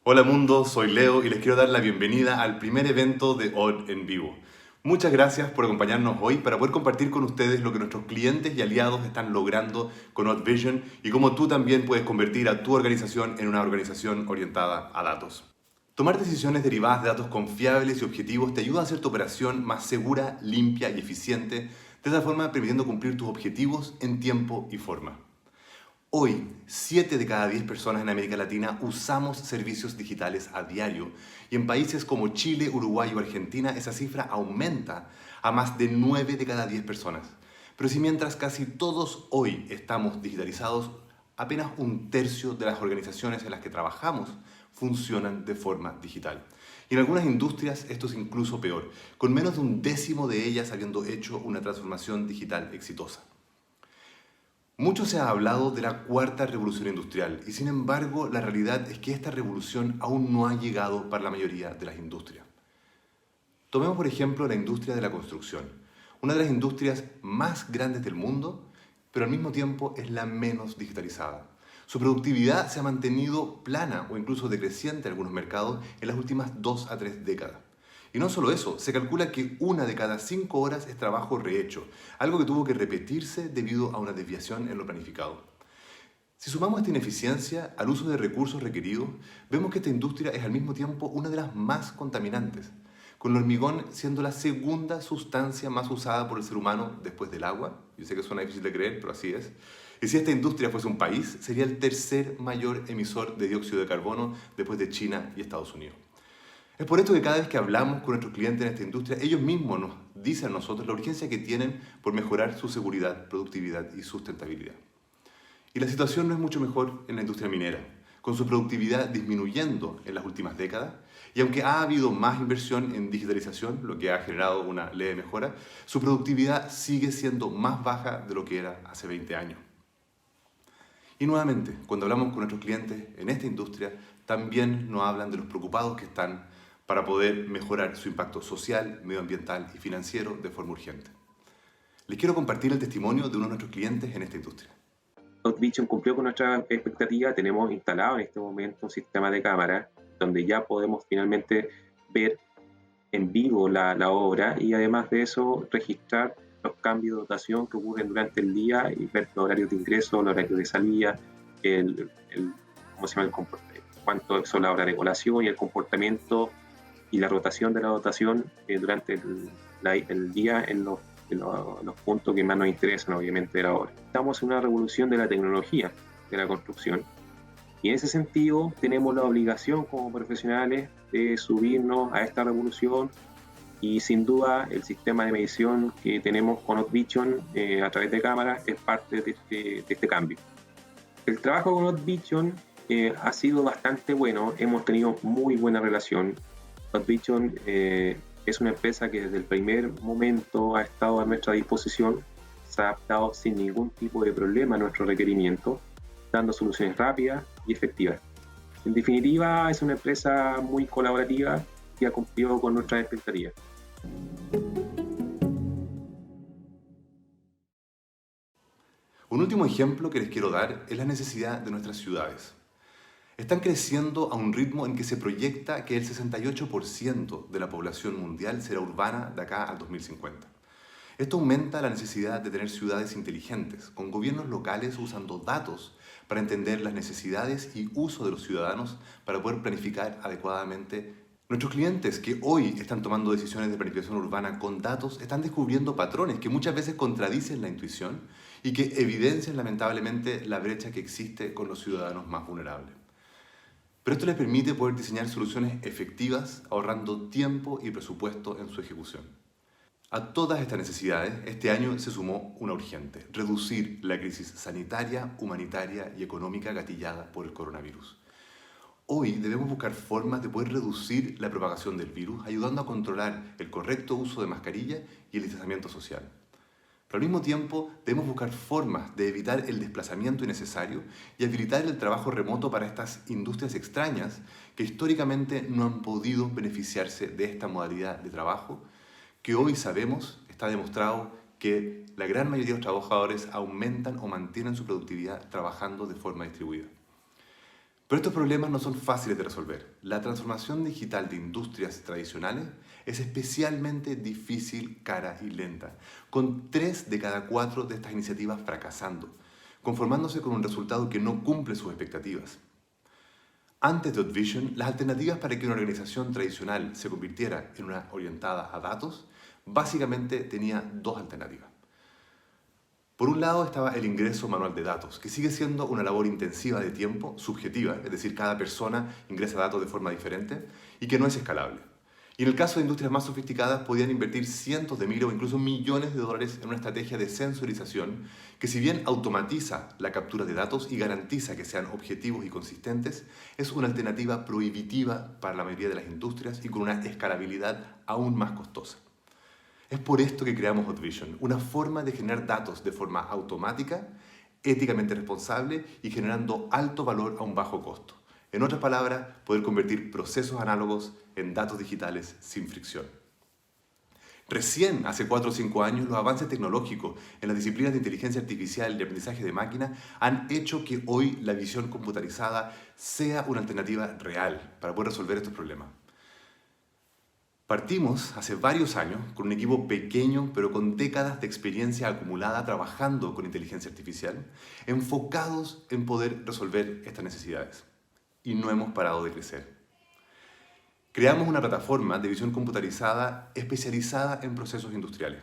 Hola mundo, soy Leo y les quiero dar la bienvenida al primer evento de Odd en vivo. Muchas gracias por acompañarnos hoy para poder compartir con ustedes lo que nuestros clientes y aliados están logrando con Odd Vision y cómo tú también puedes convertir a tu organización en una organización orientada a datos. Tomar decisiones derivadas de datos confiables y objetivos te ayuda a hacer tu operación más segura, limpia y eficiente, de esta forma permitiendo cumplir tus objetivos en tiempo y forma. Hoy, 7 de cada 10 personas en América Latina usamos servicios digitales a diario y en países como Chile, Uruguay o Argentina esa cifra aumenta a más de 9 de cada 10 personas. Pero si mientras casi todos hoy estamos digitalizados, apenas un tercio de las organizaciones en las que trabajamos funcionan de forma digital. Y en algunas industrias esto es incluso peor, con menos de un décimo de ellas habiendo hecho una transformación digital exitosa. Mucho se ha hablado de la cuarta revolución industrial y sin embargo la realidad es que esta revolución aún no ha llegado para la mayoría de las industrias. Tomemos por ejemplo la industria de la construcción, una de las industrias más grandes del mundo, pero al mismo tiempo es la menos digitalizada. Su productividad se ha mantenido plana o incluso decreciente en algunos mercados en las últimas 2 a 3 décadas. Y no solo eso, se calcula que 1 de cada 5 horas es trabajo rehecho, algo que tuvo que repetirse debido a una desviación en lo planificado. Si sumamos esta ineficiencia al uso de recursos requeridos, vemos que esta industria es al mismo tiempo una de las más contaminantes, con el hormigón siendo la segunda sustancia más usada por el ser humano después del agua. Yo sé que suena difícil de creer, pero así es. Y si esta industria fuese un país, sería el tercer mayor emisor de dióxido de carbono después de China y Estados Unidos. Es por esto que cada vez que hablamos con nuestros clientes en esta industria, ellos mismos nos dicen a nosotros la urgencia que tienen por mejorar su seguridad, productividad y sustentabilidad. Y la situación no es mucho mejor en la industria minera, con su productividad disminuyendo en las últimas décadas, y aunque ha habido más inversión en digitalización, lo que ha generado una leve mejora, su productividad sigue siendo más baja de lo que era hace 20 años. Y nuevamente, cuando hablamos con nuestros clientes en esta industria, también nos hablan de los preocupados que están para poder mejorar su impacto social, medioambiental y financiero de forma urgente. Les quiero compartir el testimonio de uno de nuestros clientes en esta industria. Vision cumplió con nuestra expectativa. Tenemos instalado en este momento un sistema de cámara donde ya podemos finalmente ver en vivo la obra y además de eso registrar los cambios de dotación que ocurren durante el día y ver los horarios de ingreso, los horarios de salida, ¿cómo se llama? Cuánto son las horas de colación y el comportamiento y la rotación de la dotación durante el día en los puntos que más nos interesan, obviamente, de la obra. Estamos en una revolución de la tecnología de la construcción y en ese sentido tenemos la obligación como profesionales de subirnos a esta revolución y sin duda el sistema de medición que tenemos con Odd Vision a través de cámaras es parte de este cambio. El trabajo con Odd Vision ha sido bastante bueno, hemos tenido muy buena relación. Odd Vision es una empresa que desde el primer momento ha estado a nuestra disposición, se ha adaptado sin ningún tipo de problema a nuestro requerimiento, dando soluciones rápidas y efectivas. En definitiva, es una empresa muy colaborativa que ha cumplido con nuestras expectativas. Un último ejemplo que les quiero dar es la necesidad de nuestras ciudades. Están creciendo a un ritmo en que se proyecta que el 68% de la población mundial será urbana de acá al 2050. Esto aumenta la necesidad de tener ciudades inteligentes, con gobiernos locales usando datos para entender las necesidades y uso de los ciudadanos para poder planificar adecuadamente. Nuestros clientes que hoy están tomando decisiones de planificación urbana con datos están descubriendo patrones que muchas veces contradicen la intuición y que evidencian lamentablemente la brecha que existe con los ciudadanos más vulnerables. Pero esto les permite poder diseñar soluciones efectivas, ahorrando tiempo y presupuesto en su ejecución. A todas estas necesidades, este año se sumó una urgente: reducir la crisis sanitaria, humanitaria y económica gatillada por el coronavirus. Hoy debemos buscar formas de poder reducir la propagación del virus, ayudando a controlar el correcto uso de mascarilla y el distanciamiento social. Pero al mismo tiempo debemos buscar formas de evitar el desplazamiento innecesario y habilitar el trabajo remoto para estas industrias extrañas que históricamente no han podido beneficiarse de esta modalidad de trabajo, que hoy sabemos, está demostrado que la gran mayoría de los trabajadores aumentan o mantienen su productividad trabajando de forma distribuida. Pero estos problemas no son fáciles de resolver. La transformación digital de industrias tradicionales es especialmente difícil, cara y lenta, con 3 de cada 4 de estas iniciativas fracasando, conformándose con un resultado que no cumple sus expectativas. Antes de Odd Vision, las alternativas para que una organización tradicional se convirtiera en una orientada a datos, básicamente tenía 2 alternativas. Por un lado estaba el ingreso manual de datos, que sigue siendo una labor intensiva de tiempo, subjetiva, es decir, cada persona ingresa datos de forma diferente y que no es escalable. Y en el caso de industrias más sofisticadas podían invertir cientos de miles o incluso millones de dólares en una estrategia de sensorización que, si bien automatiza la captura de datos y garantiza que sean objetivos y consistentes, es una alternativa prohibitiva para la mayoría de las industrias y con una escalabilidad aún más costosa. Es por esto que creamos Odd Vision, una forma de generar datos de forma automática, éticamente responsable y generando alto valor a un bajo costo. En otras palabras, poder convertir procesos análogos en datos digitales sin fricción. Recién, hace 4 o 5 años, los avances tecnológicos en las disciplinas de inteligencia artificial y aprendizaje de máquina han hecho que hoy la visión computarizada sea una alternativa real para poder resolver estos problemas. Partimos hace varios años con un equipo pequeño pero con décadas de experiencia acumulada trabajando con inteligencia artificial, enfocados en poder resolver estas necesidades. Y no hemos parado de crecer. Creamos una plataforma de visión computarizada especializada en procesos industriales,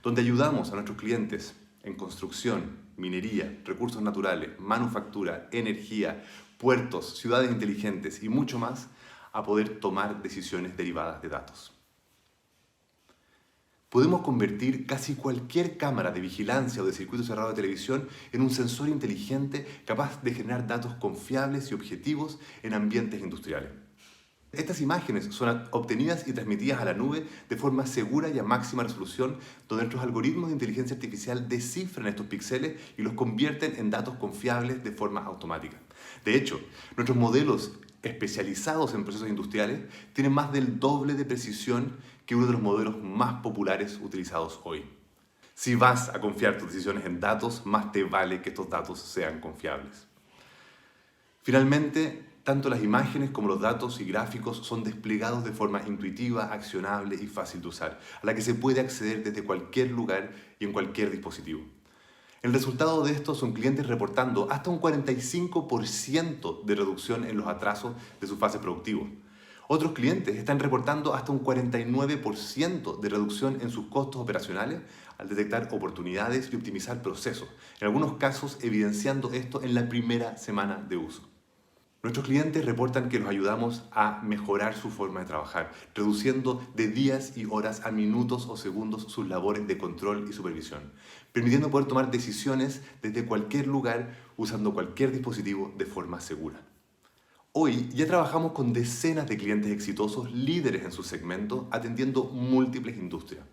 donde ayudamos a nuestros clientes en construcción, minería, recursos naturales, manufactura, energía, puertos, ciudades inteligentes y mucho más, a poder tomar decisiones derivadas de datos. Podemos convertir casi cualquier cámara de vigilancia o de circuito cerrado de televisión en un sensor inteligente capaz de generar datos confiables y objetivos en ambientes industriales. Estas imágenes son obtenidas y transmitidas a la nube de forma segura y a máxima resolución, donde nuestros algoritmos de inteligencia artificial descifran estos píxeles y los convierten en datos confiables de forma automática. De hecho, nuestros modelos especializados en procesos industriales tienen más del doble de precisión que uno de los modelos más populares utilizados hoy. Si vas a confiar tus decisiones en datos, más te vale que estos datos sean confiables. Finalmente, tanto las imágenes como los datos y gráficos son desplegados de forma intuitiva, accionable y fácil de usar, a la que se puede acceder desde cualquier lugar y en cualquier dispositivo. El resultado de esto son clientes reportando hasta un 45% de reducción en los atrasos de su fase productiva. Otros clientes están reportando hasta un 49% de reducción en sus costos operacionales al detectar oportunidades y optimizar procesos, en algunos casos evidenciando esto en la primera semana de uso. Nuestros clientes reportan que los ayudamos a mejorar su forma de trabajar, reduciendo de días y horas a minutos o segundos sus labores de control y supervisión, permitiendo poder tomar decisiones desde cualquier lugar usando cualquier dispositivo de forma segura. Hoy ya trabajamos con decenas de clientes exitosos, líderes en su segmento, atendiendo múltiples industrias.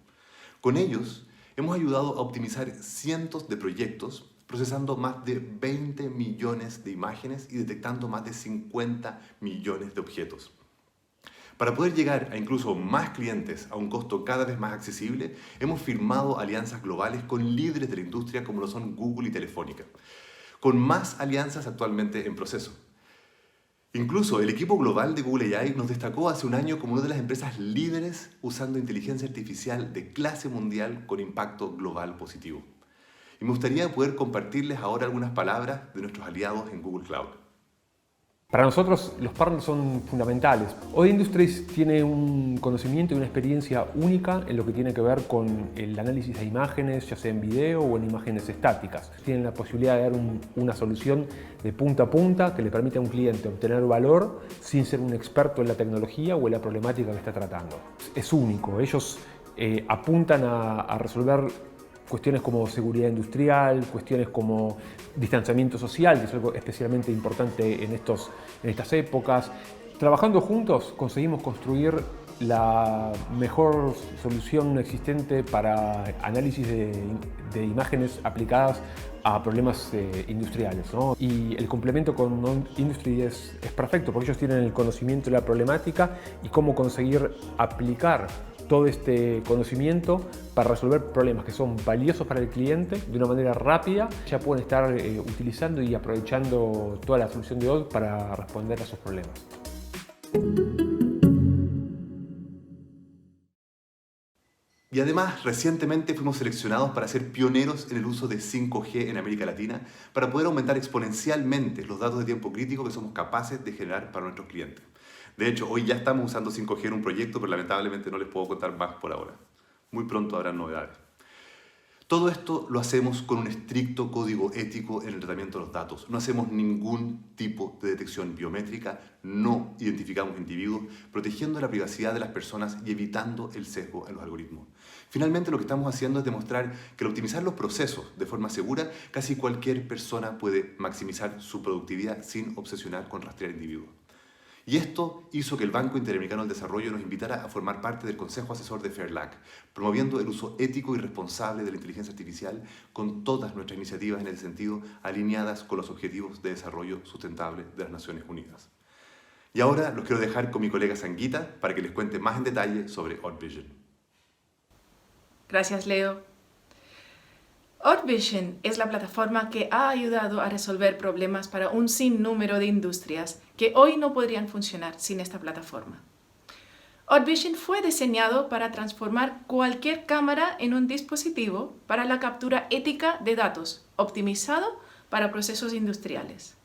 Con ellos hemos ayudado a optimizar cientos de proyectos, procesando más de 20 millones de imágenes y detectando más de 50 millones de objetos. Para poder llegar a incluso más clientes a un costo cada vez más accesible, hemos firmado alianzas globales con líderes de la industria como lo son Google y Telefónica, con más alianzas actualmente en proceso. Incluso el equipo global de Google AI nos destacó hace un año como una de las empresas líderes usando inteligencia artificial de clase mundial con impacto global positivo. Y me gustaría poder compartirles ahora algunas palabras de nuestros aliados en Google Cloud. Para nosotros los partners son fundamentales. Odd Industries tiene un conocimiento y una experiencia única en lo que tiene que ver con el análisis de imágenes, ya sea en video o en imágenes estáticas. Tienen la posibilidad de dar una solución de punta a punta que le permite a un cliente obtener valor sin ser un experto en la tecnología o en la problemática que está tratando. Es único. Ellos apuntan a resolver cuestiones como seguridad industrial, cuestiones como distanciamiento social, que es algo especialmente importante en estas épocas. Trabajando juntos conseguimos construir la mejor solución existente para análisis de imágenes aplicadas a problemas industriales, ¿no? Y el complemento con Odd Industries es perfecto porque ellos tienen el conocimiento de la problemática y cómo conseguir aplicar todo este conocimiento para resolver problemas que son valiosos para el cliente de una manera rápida. Ya pueden estar utilizando y aprovechando toda la solución de Odd para responder a esos problemas. Y además, recientemente fuimos seleccionados para ser pioneros en el uso de 5G en América Latina para poder aumentar exponencialmente los datos de tiempo crítico que somos capaces de generar para nuestros clientes. De hecho, hoy ya estamos usando 5G en un proyecto, pero lamentablemente no les puedo contar más por ahora. Muy pronto habrá novedades. Todo esto lo hacemos con un estricto código ético en el tratamiento de los datos. No hacemos ningún tipo de detección biométrica, no identificamos individuos, protegiendo la privacidad de las personas y evitando el sesgo en los algoritmos. Finalmente, lo que estamos haciendo es demostrar que al optimizar los procesos de forma segura, casi cualquier persona puede maximizar su productividad sin obsesionar con rastrear individuos. Y esto hizo que el Banco Interamericano del Desarrollo nos invitara a formar parte del Consejo Asesor de FAIRLAC, promoviendo el uso ético y responsable de la inteligencia artificial con todas nuestras iniciativas en el sentido alineadas con los Objetivos de Desarrollo Sustentable de las Naciones Unidas. Y ahora los quiero dejar con mi colega Sanguita para que les cuente más en detalle sobre Odd Vision. Gracias, Leo. Odd Vision es la plataforma que ha ayudado a resolver problemas para un sinnúmero de industrias que hoy no podrían funcionar sin esta plataforma. Odd Vision fue diseñado para transformar cualquier cámara en un dispositivo para la captura ética de datos, optimizado para procesos industriales.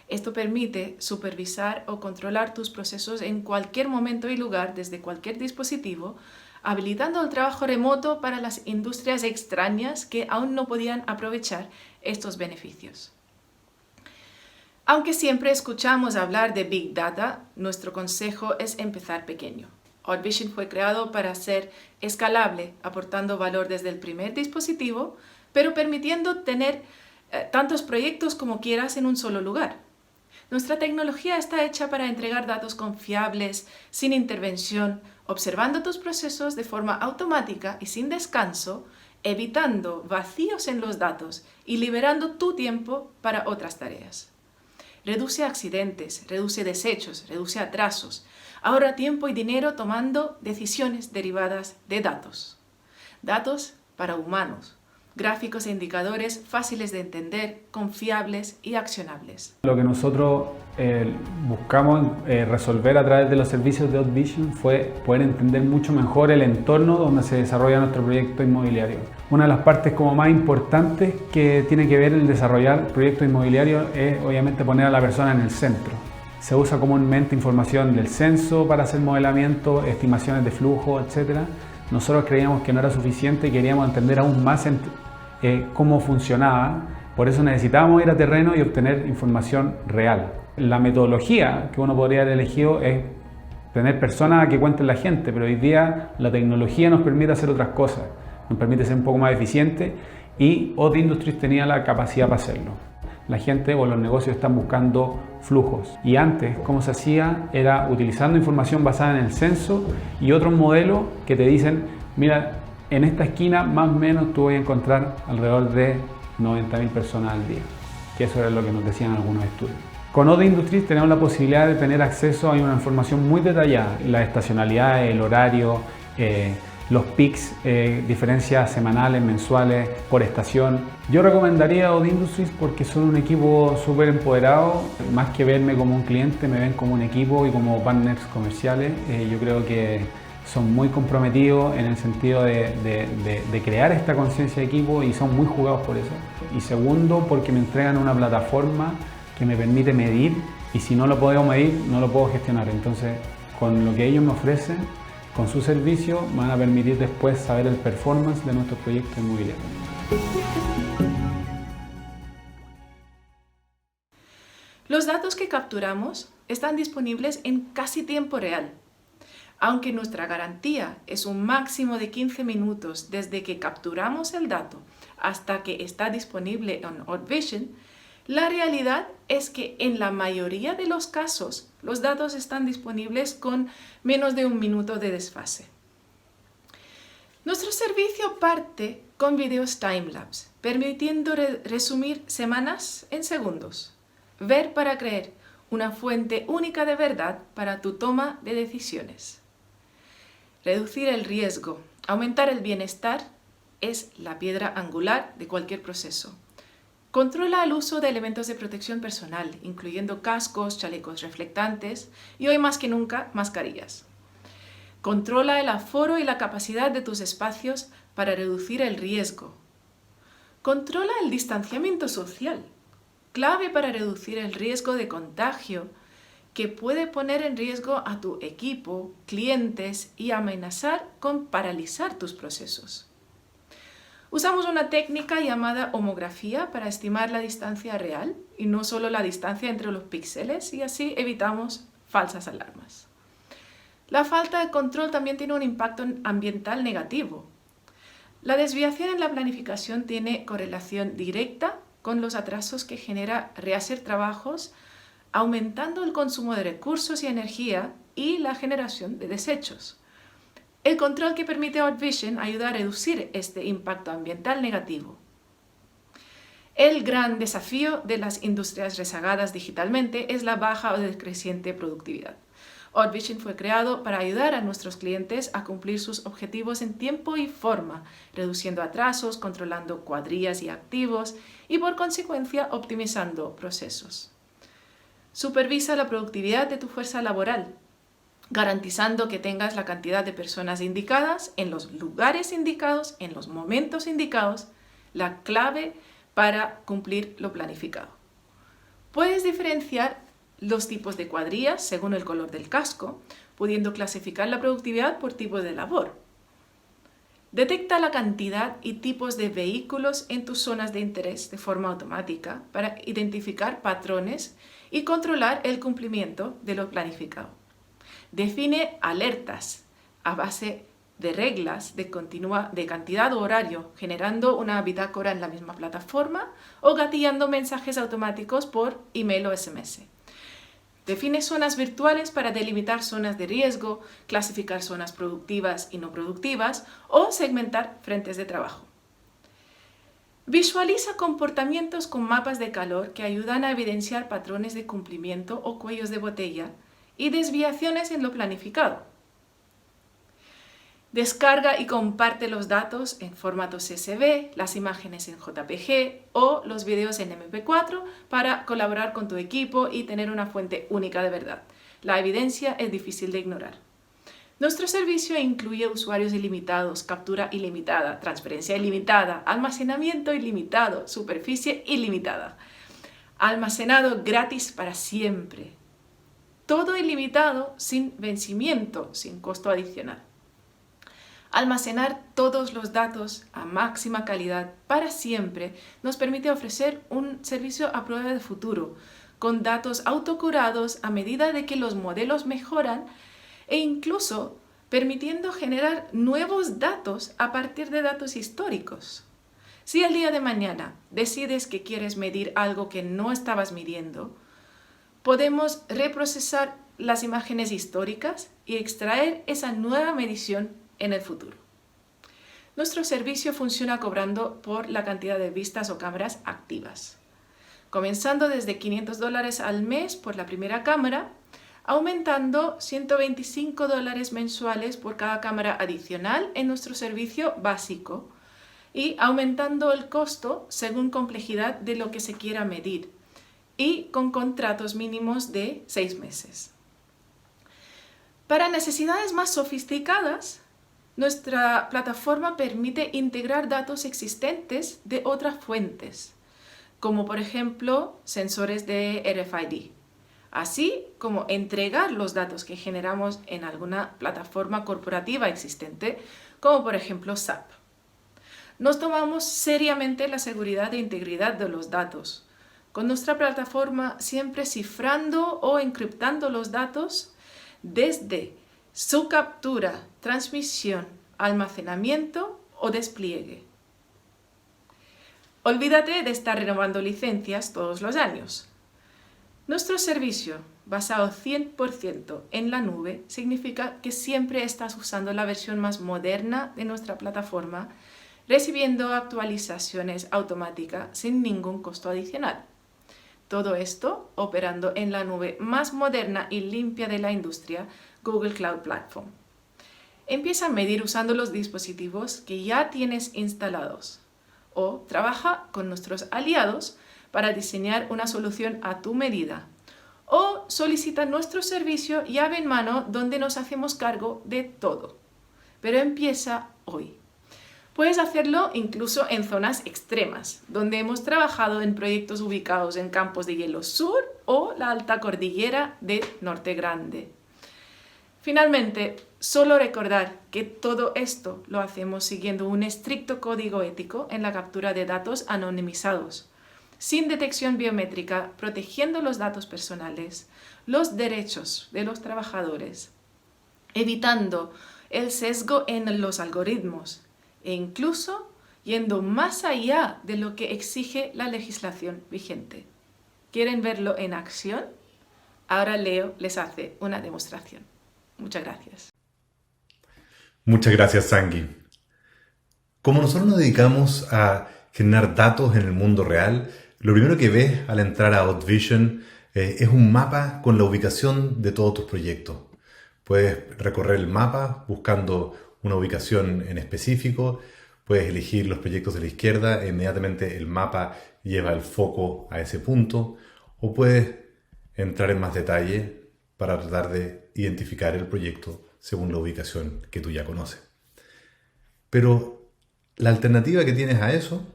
Esto permite supervisar o controlar tus procesos en cualquier momento y lugar desde cualquier dispositivo, habilitando el trabajo remoto para las industrias extrañas que aún no podían aprovechar estos beneficios. Aunque siempre escuchamos hablar de Big Data, nuestro consejo es empezar pequeño. Odd Vision fue creado para ser escalable, aportando valor desde el primer dispositivo, pero permitiendo tener tantos proyectos como quieras en un solo lugar. Nuestra tecnología está hecha para entregar datos confiables, sin intervención, observando tus procesos de forma automática y sin descanso, evitando vacíos en los datos y liberando tu tiempo para otras tareas. Reduce accidentes, reduce desechos, reduce atrasos, ahorra tiempo y dinero tomando decisiones derivadas de datos. Datos para humanos. Gráficos e indicadores fáciles de entender, confiables y accionables. Lo que nosotros buscamos resolver a través de los servicios de Odd Vision fue poder entender mucho mejor el entorno donde se desarrolla nuestro proyecto inmobiliario. Una de las partes como más importantes que tiene que ver el desarrollar proyectos inmobiliarios es obviamente poner a la persona en el centro. Se usa comúnmente información del censo para hacer modelamiento, estimaciones de flujo, etc. Nosotros creíamos que no era suficiente y queríamos entender aún más cómo funcionaba, por eso necesitábamos ir a terreno y obtener información real. La metodología que uno podría haber elegido es tener personas que cuenten la gente, pero hoy día la tecnología nos permite hacer otras cosas, nos permite ser un poco más eficientes y Odd Industries tenía la capacidad para hacerlo. La gente o los negocios están buscando flujos y antes, como se hacía, era utilizando información basada en el censo y otros modelos que te dicen, mira, en esta esquina más o menos tú vas a encontrar alrededor de 90.000 personas al día, que eso era lo que nos decían algunos estudios. Con Odd Industries tenemos la posibilidad de tener acceso a una información muy detallada, la estacionalidad, el horario, los peaks, diferencias semanales, mensuales, por estación. Yo recomendaría Odd Industries porque son un equipo súper empoderado, más que verme como un cliente, me ven como un equipo y como partners comerciales. Yo creo que son muy comprometidos en el sentido de crear esta conciencia de equipo y son muy jugados por eso. Y segundo, porque me entregan una plataforma que me permite medir y si no lo puedo medir, no lo puedo gestionar. Entonces, con lo que ellos me ofrecen, con su servicio, me van a permitir después saber el performance de nuestro proyecto inmobiliario. Los datos que capturamos están disponibles en casi tiempo real. Aunque nuestra garantía es un máximo de 15 minutos desde que capturamos el dato hasta que está disponible en Odd Vision, la realidad es que en la mayoría de los casos los datos están disponibles con menos de un minuto de desfase. Nuestro servicio parte con videos timelapse, permitiendo resumir semanas en segundos. Ver para creer, una fuente única de verdad para tu toma de decisiones. Reducir el riesgo, aumentar el bienestar es la piedra angular de cualquier proceso. Controla el uso de elementos de protección personal, incluyendo cascos, chalecos reflectantes y hoy más que nunca, mascarillas. Controla el aforo y la capacidad de tus espacios para reducir el riesgo. Controla el distanciamiento social, clave para reducir el riesgo de contagio que puede poner en riesgo a tu equipo, clientes y amenazar con paralizar tus procesos. Usamos una técnica llamada homografía para estimar la distancia real y no solo la distancia entre los píxeles y así evitamos falsas alarmas. La falta de control también tiene un impacto ambiental negativo. La desviación en la planificación tiene correlación directa con los atrasos que genera rehacer trabajos, aumentando el consumo de recursos y energía y la generación de desechos. El control que permite OutVision ayuda a reducir este impacto ambiental negativo. El gran desafío de las industrias rezagadas digitalmente es la baja o decreciente productividad. OutVision fue creado para ayudar a nuestros clientes a cumplir sus objetivos en tiempo y forma, reduciendo atrasos, controlando cuadrillas y activos y por consecuencia optimizando procesos. Supervisa la productividad de tu fuerza laboral, garantizando que tengas la cantidad de personas indicadas, en los lugares indicados, en los momentos indicados, la clave para cumplir lo planificado. Puedes diferenciar los tipos de cuadrillas según el color del casco, pudiendo clasificar la productividad por tipo de labor. Detecta la cantidad y tipos de vehículos en tus zonas de interés de forma automática para identificar patrones y controlar el cumplimiento de lo planificado. Define alertas a base de reglas de cantidad o horario, generando una bitácora en la misma plataforma o gatillando mensajes automáticos por email o SMS. Define zonas virtuales para delimitar zonas de riesgo, clasificar zonas productivas y no productivas o segmentar frentes de trabajo. Visualiza comportamientos con mapas de calor que ayudan a evidenciar patrones de cumplimiento o cuellos de botella y desviaciones en lo planificado. Descarga y comparte los datos en formato CSV, las imágenes en JPG o los videos en MP4 para colaborar con tu equipo y tener una fuente única de verdad. La evidencia es difícil de ignorar. Nuestro servicio incluye usuarios ilimitados, captura ilimitada, transferencia ilimitada, almacenamiento ilimitado, superficie ilimitada, almacenado gratis para siempre. Todo ilimitado sin vencimiento, sin costo adicional. Almacenar todos los datos a máxima calidad para siempre nos permite ofrecer un servicio a prueba de futuro, con datos autocurados a medida de que los modelos mejoran e incluso permitiendo generar nuevos datos a partir de datos históricos. Si el día de mañana decides que quieres medir algo que no estabas midiendo, podemos reprocesar las imágenes históricas y extraer esa nueva medición en el futuro. Nuestro servicio funciona cobrando por la cantidad de vistas o cámaras activas, comenzando desde $500 al mes por la primera cámara, aumentando $125 mensuales por cada cámara adicional en nuestro servicio básico y aumentando el costo según complejidad de lo que se quiera medir y con contratos mínimos de 6 meses. Para necesidades más sofisticadas, nuestra plataforma permite integrar datos existentes de otras fuentes, como por ejemplo sensores de RFID, así como entregar los datos que generamos en alguna plataforma corporativa existente, como por ejemplo SAP. Nos tomamos seriamente la seguridad e integridad de los datos, con nuestra plataforma siempre cifrando o encriptando los datos desde su captura, transmisión, almacenamiento o despliegue. Olvídate de estar renovando licencias todos los años. Nuestro servicio, basado 100% en la nube, significa que siempre estás usando la versión más moderna de nuestra plataforma, recibiendo actualizaciones automáticas sin ningún costo adicional. Todo esto operando en la nube más moderna y limpia de la industria, Google Cloud Platform. Empieza a medir usando los dispositivos que ya tienes instalados o trabaja con nuestros aliados para diseñar una solución a tu medida o solicita nuestro servicio llave en mano donde nos hacemos cargo de todo. Pero empieza hoy. Puedes hacerlo incluso en zonas extremas, donde hemos trabajado en proyectos ubicados en campos de hielo sur o la alta cordillera de Norte Grande. Finalmente, solo recordar que todo esto lo hacemos siguiendo un estricto código ético en la captura de datos anonimizados, sin detección biométrica, protegiendo los datos personales, los derechos de los trabajadores, evitando el sesgo en los algoritmos e incluso yendo más allá de lo que exige la legislación vigente. ¿Quieren verlo en acción? Ahora Leo les hace una demostración. Muchas gracias. Muchas gracias, Sangi. Como nosotros nos dedicamos a generar datos en el mundo real, lo primero que ves al entrar a OddVision es un mapa con la ubicación de todos tus proyectos. Puedes recorrer el mapa buscando una ubicación en específico, puedes elegir los proyectos de la izquierda e inmediatamente el mapa lleva el foco a ese punto, o puedes entrar en más detalle para tratar de identificar el proyecto según la ubicación que tú ya conoces. Pero la alternativa que tienes a eso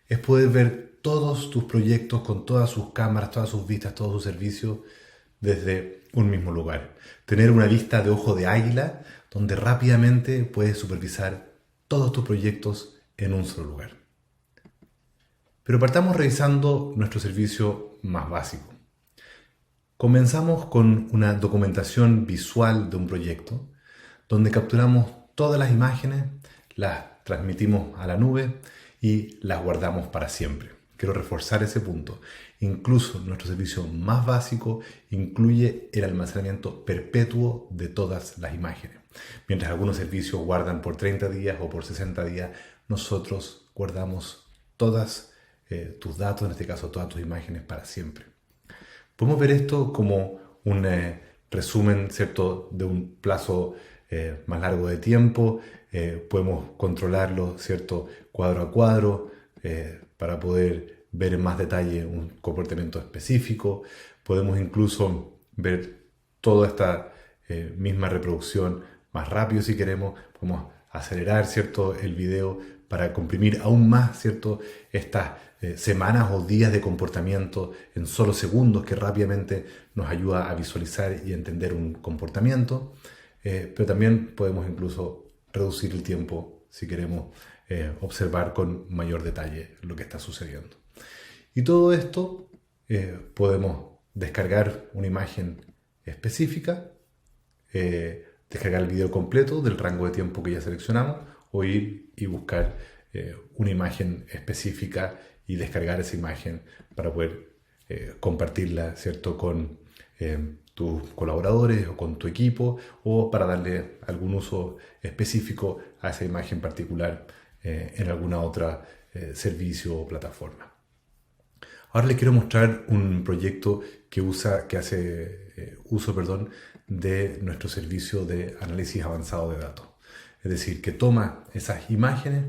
es poder ver todos tus proyectos con todas sus cámaras, todas sus vistas, todos sus servicios desde un mismo lugar. Tener una vista de ojo de águila donde rápidamente puedes supervisar todos tus proyectos en un solo lugar. Pero partamos revisando nuestro servicio más básico. Comenzamos con una documentación visual de un proyecto donde capturamos todas las imágenes, las transmitimos a la nube y las guardamos para siempre. Quiero reforzar ese punto. Incluso nuestro servicio más básico incluye el almacenamiento perpetuo de todas las imágenes. Mientras algunos servicios guardan por 30 días o por 60 días, nosotros guardamos todas tus datos, en este caso todas tus imágenes, para siempre. Podemos ver esto como un resumen, ¿cierto?, de un plazo más largo de tiempo. Podemos controlarlo, ¿cierto?, cuadro a cuadro para poder ver en más detalle un comportamiento específico. Podemos incluso ver toda esta misma reproducción más rápido si queremos. Podemos acelerar, ¿cierto?, el video para comprimir aún más, ¿cierto?, estas semanas o días de comportamiento en solo segundos, que rápidamente nos ayuda a visualizar y entender un comportamiento. Pero también podemos incluso reducir el tiempo si queremos observar con mayor detalle lo que está sucediendo. Y todo esto podemos descargar una imagen específica, descargar el video completo del rango de tiempo que ya seleccionamos, o ir y buscar una imagen específica y descargar esa imagen para poder compartirla, ¿cierto?, con tus colaboradores o con tu equipo, o para darle algún uso específico a esa imagen particular en alguna otra servicio o plataforma. Ahora les quiero mostrar un proyecto que hace uso de nuestro servicio de análisis avanzado de datos. Es decir, que toma esas imágenes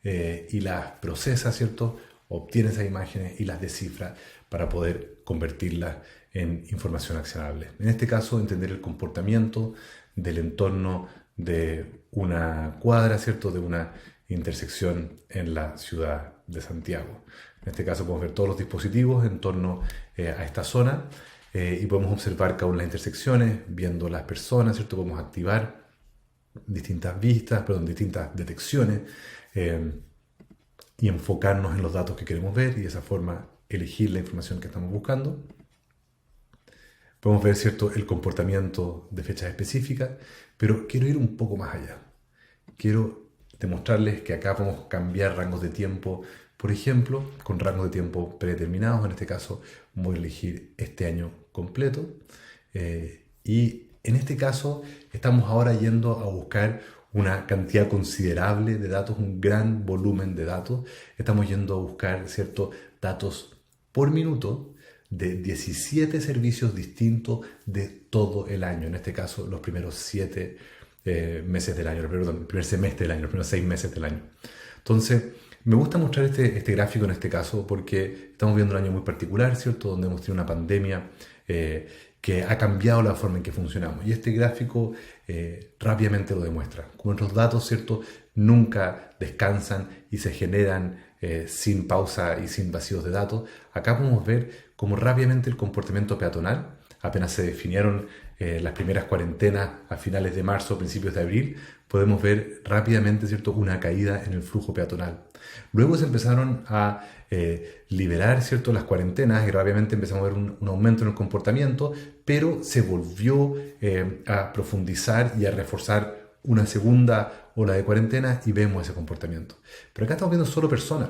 y las procesa, ¿cierto?, obtiene esas imágenes y las descifra para poder convertirlas en información accionable. En este caso, entender el comportamiento del entorno de una cuadra, ¿cierto?, de una intersección en la ciudad de Santiago. En este caso podemos ver todos los dispositivos en torno a esta zona y podemos observar cada una de las intersecciones, viendo las personas, ¿cierto? Podemos activar distintas distintas detecciones y enfocarnos en los datos que queremos ver y de esa forma elegir la información que estamos buscando. Podemos ver, ¿cierto?, el comportamiento de fechas específicas, pero quiero ir un poco más allá. Quiero demostrarles que acá podemos cambiar rangos de tiempo, por ejemplo, con rangos de tiempo predeterminados. En este caso voy a elegir este año completo y en este caso estamos ahora yendo a buscar una cantidad considerable de datos, un gran volumen de datos. Estamos yendo a buscar, ¿cierto?, datos por minuto de 17 servicios distintos de todo el año. En este caso, los primeros 7 meses del año, perdón, el primer semestre del año, los primeros 6 meses del año. Entonces, me gusta mostrar este gráfico en este caso porque estamos viendo un año muy particular, ¿cierto? Donde hemos tenido una pandemia que ha cambiado la forma en que funcionamos. Y este gráfico rápidamente lo demuestra. Como nuestros datos, ¿cierto? Nunca descansan y se generan sin pausa y sin vacíos de datos. Acá podemos ver cómo rápidamente el comportamiento peatonal, apenas se definieron las primeras cuarentenas a finales de marzo, principios de abril, podemos ver rápidamente, ¿cierto?, una caída en el flujo peatonal. Luego se empezaron a liberar, ¿cierto?, las cuarentenas y rápidamente empezamos a ver un aumento en el comportamiento, pero se volvió a profundizar y a reforzar una segunda ola de cuarentena y vemos ese comportamiento. Pero acá estamos viendo solo personas.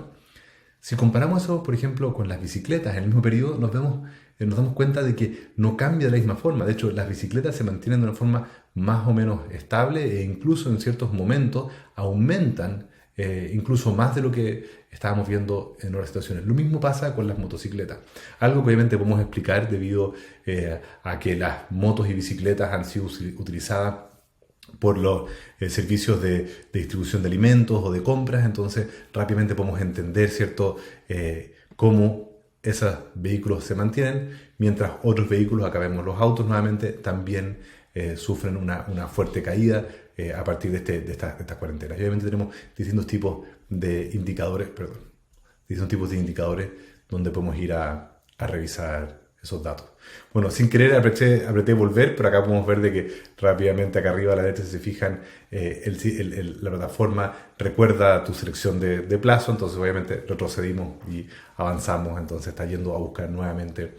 Si comparamos eso, por ejemplo, con las bicicletas en el mismo periodo, nos damos cuenta de que no cambia de la misma forma. De hecho, las bicicletas se mantienen de una forma más o menos estable e incluso en ciertos momentos aumentan incluso más de lo que estábamos viendo en otras situaciones. Lo mismo pasa con las motocicletas. Algo que obviamente podemos explicar debido a que las motos y bicicletas han sido utilizadas por los servicios de distribución de alimentos o de compras. Entonces rápidamente podemos entender, ¿cierto?, cómo esos vehículos se mantienen, mientras otros vehículos, acá vemos los autos nuevamente, también sufren una fuerte caída a partir de estas cuarentenas. Y obviamente tenemos distintos tipos de indicadores, donde podemos ir a revisar esos datos. Bueno, sin querer apreté volver, pero acá podemos ver de que rápidamente acá arriba a la derecha, si se fijan, la plataforma recuerda tu selección de plazo, entonces obviamente retrocedimos y avanzamos, entonces está yendo a buscar nuevamente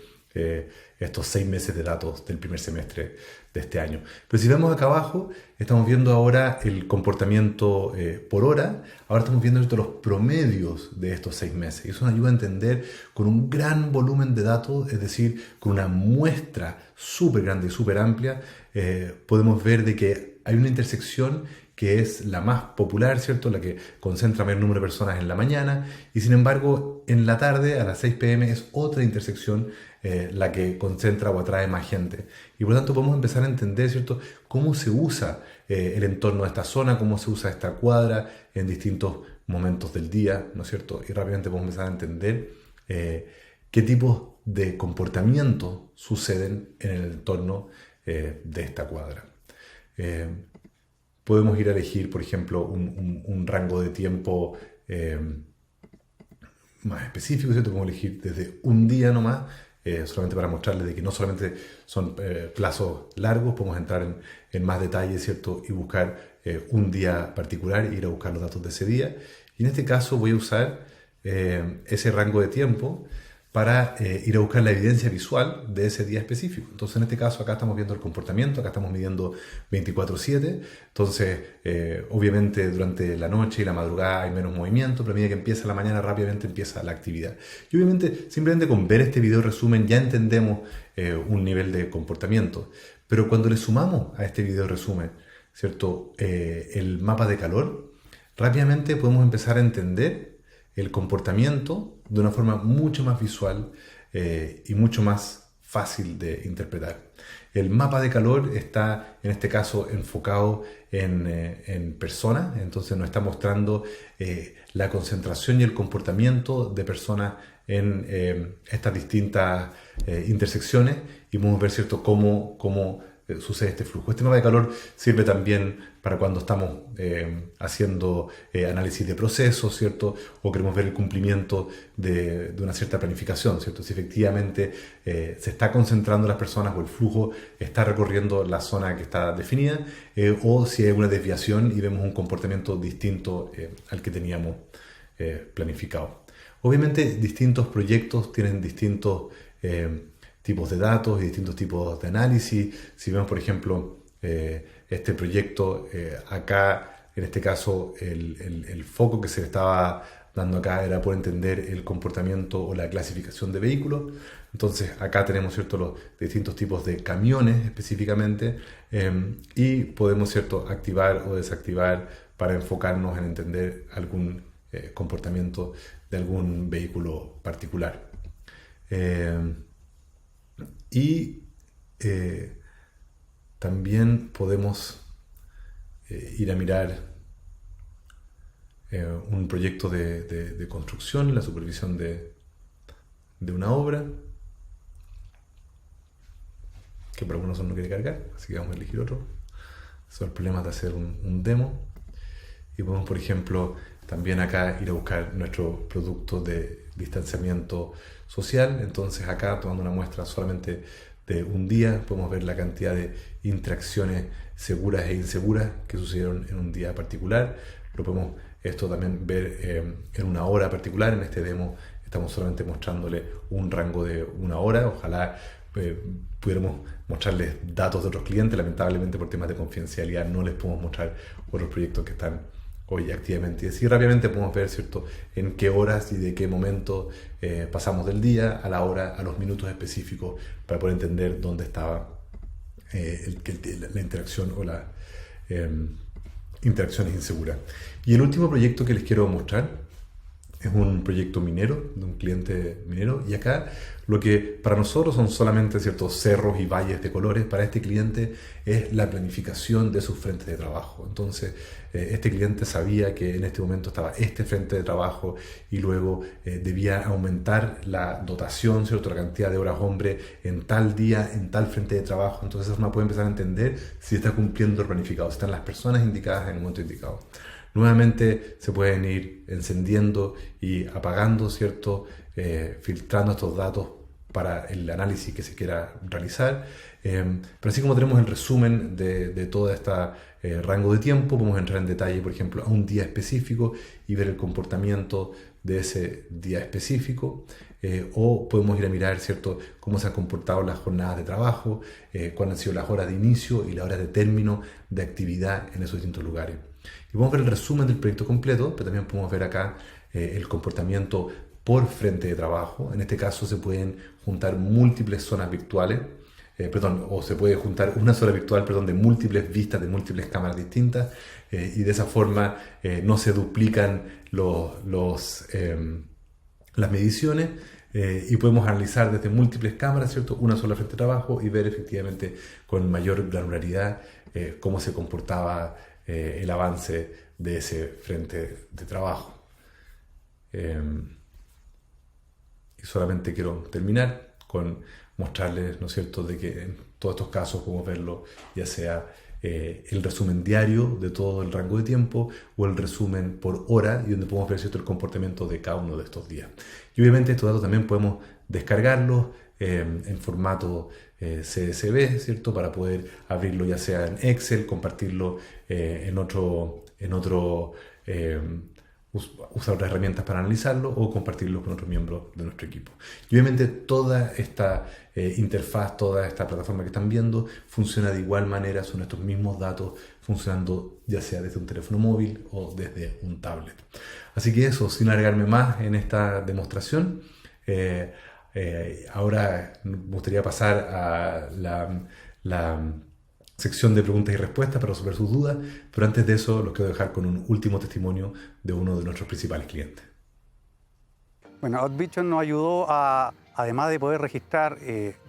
estos 6 meses de datos del primer semestre de este año. Pero si vemos acá abajo, estamos viendo ahora el comportamiento por hora. Ahora estamos viendo los promedios de estos 6 meses. Y eso nos ayuda a entender con un gran volumen de datos, es decir, con una muestra súper grande y súper amplia, podemos ver de que hay una intersección que es la más popular, ¿cierto?, la que concentra mayor número de personas en la mañana, y sin embargo en la tarde, a las 6 p.m., es otra intersección la que concentra o atrae más gente. Y por lo tanto podemos empezar a entender, ¿cierto?, cómo se usa el entorno de esta zona, cómo se usa esta cuadra en distintos momentos del día, ¿no es cierto? Y rápidamente podemos empezar a entender qué tipos de comportamientos suceden en el entorno de esta cuadra. Podemos ir a elegir, por ejemplo, un rango de tiempo más específico, ¿cierto? Podemos elegir desde un día nomás, solamente para mostrarles de que no solamente son plazos largos, podemos entrar en más detalle, ¿cierto?, y buscar un día particular e ir a buscar los datos de ese día. Y en este caso voy a usar ese rango de tiempo para ir a buscar la evidencia visual de ese día específico. Entonces, en este caso, acá estamos viendo el comportamiento, acá estamos midiendo 24/7. Entonces, obviamente, durante la noche y la madrugada hay menos movimiento, pero a medida que empieza la mañana, rápidamente empieza la actividad. Y obviamente, simplemente con ver este video resumen ya entendemos un nivel de comportamiento. Pero cuando le sumamos a este video resumen, ¿cierto?, el mapa de calor, rápidamente podemos empezar a entender el comportamiento de una forma mucho más visual y mucho más fácil de interpretar. El mapa de calor está, en este caso, enfocado en personas, entonces nos está mostrando la concentración y el comportamiento de personas en estas distintas intersecciones, y podemos ver, ¿cierto?, cómo sucede este flujo. Este mapa de calor sirve también para cuando estamos haciendo análisis de procesos, ¿cierto?, o queremos ver el cumplimiento de una cierta planificación, ¿cierto?, si efectivamente se está concentrando las personas o el flujo está recorriendo la zona que está definida, o si hay una desviación y vemos un comportamiento distinto al que teníamos planificado. Obviamente distintos proyectos tienen distintos tipos de datos y distintos tipos de análisis. Si vemos, por ejemplo, este proyecto, acá, en este caso, el foco que se le estaba dando acá era por entender el comportamiento o la clasificación de vehículos. Entonces, acá tenemos, ¿cierto?, los distintos tipos de camiones específicamente, y podemos, ¿cierto?, activar o desactivar para enfocarnos en entender algún comportamiento de algún vehículo particular. Y también podemos ir a mirar un proyecto de construcción, la supervisión de una obra, que por algunos no quiere cargar, así que vamos a elegir otro. Son problemas de hacer un demo. Y podemos, por ejemplo, también acá ir a buscar nuestro producto de distanciamiento social. Entonces acá, tomando una muestra solamente de un día, podemos ver la cantidad de interacciones seguras e inseguras que sucedieron en un día particular. Lo podemos esto también ver en una hora particular. En este demo estamos solamente mostrándole un rango de una hora. Ojalá pudiéramos mostrarles datos de otros clientes. Lamentablemente, por temas de confidencialidad, no les podemos mostrar otros proyectos que están hoy activamente. Y así rápidamente podemos ver, ¿cierto?, en qué horas y de qué momento pasamos del día a la hora, a los minutos específicos, para poder entender dónde estaba la interacción o la interacciones inseguras. Y el último proyecto que les quiero mostrar es un proyecto minero, de un cliente minero, y acá lo que para nosotros son solamente ciertos cerros y valles de colores, para este cliente es la planificación de sus frentes de trabajo. Entonces, este cliente sabía que en este momento estaba este frente de trabajo y luego debía aumentar la dotación, ¿cierto?, la cantidad de horas hombre en tal día, en tal frente de trabajo. Entonces uno puede empezar a entender si está cumpliendo el planificado, si están las personas indicadas en el momento indicado. Nuevamente se pueden ir encendiendo y apagando, ¿cierto?, filtrando estos datos para el análisis que se quiera realizar. Pero así como tenemos el resumen de todo este rango de tiempo, podemos entrar en detalle, por ejemplo, a un día específico y ver el comportamiento de ese día específico. O podemos ir a mirar, ¿cierto?, cómo se han comportado las jornadas de trabajo, cuáles han sido las horas de inicio y las horas de término de actividad en esos distintos lugares. Y podemos ver el resumen del proyecto completo, pero también podemos ver acá el comportamiento por frente de trabajo. En este caso se pueden juntar múltiples zonas virtuales, o se puede juntar una zona virtual, de múltiples vistas de múltiples cámaras distintas, y de esa forma no se duplican las mediciones, y podemos analizar desde múltiples cámaras, ¿cierto?, una sola frente de trabajo y ver efectivamente con mayor granularidad cómo se comportaba el avance de ese frente de trabajo. Y solamente quiero terminar con mostrarles, ¿no es cierto?, de que en todos estos casos podemos verlo, ya sea el resumen diario de todo el rango de tiempo o el resumen por hora, y donde podemos ver, ¿cierto?, el comportamiento de cada uno de estos días. Y obviamente estos datos también podemos descargarlos en formato CSV, ¿cierto?, para poder abrirlo ya sea en Excel, compartirlo usar otras herramientas para analizarlo o compartirlo con otros miembros de nuestro equipo. Y obviamente toda esta interfaz, toda esta plataforma que están viendo funciona de igual manera, son estos mismos datos funcionando ya sea desde un teléfono móvil o desde un tablet. Así que eso, sin alargarme más en esta demostración, ahora me gustaría pasar a la sección de preguntas y respuestas para resolver sus dudas, pero antes de eso los quiero dejar con un último testimonio de uno de nuestros principales clientes. Bueno, OutVision nos ayudó además de poder registrar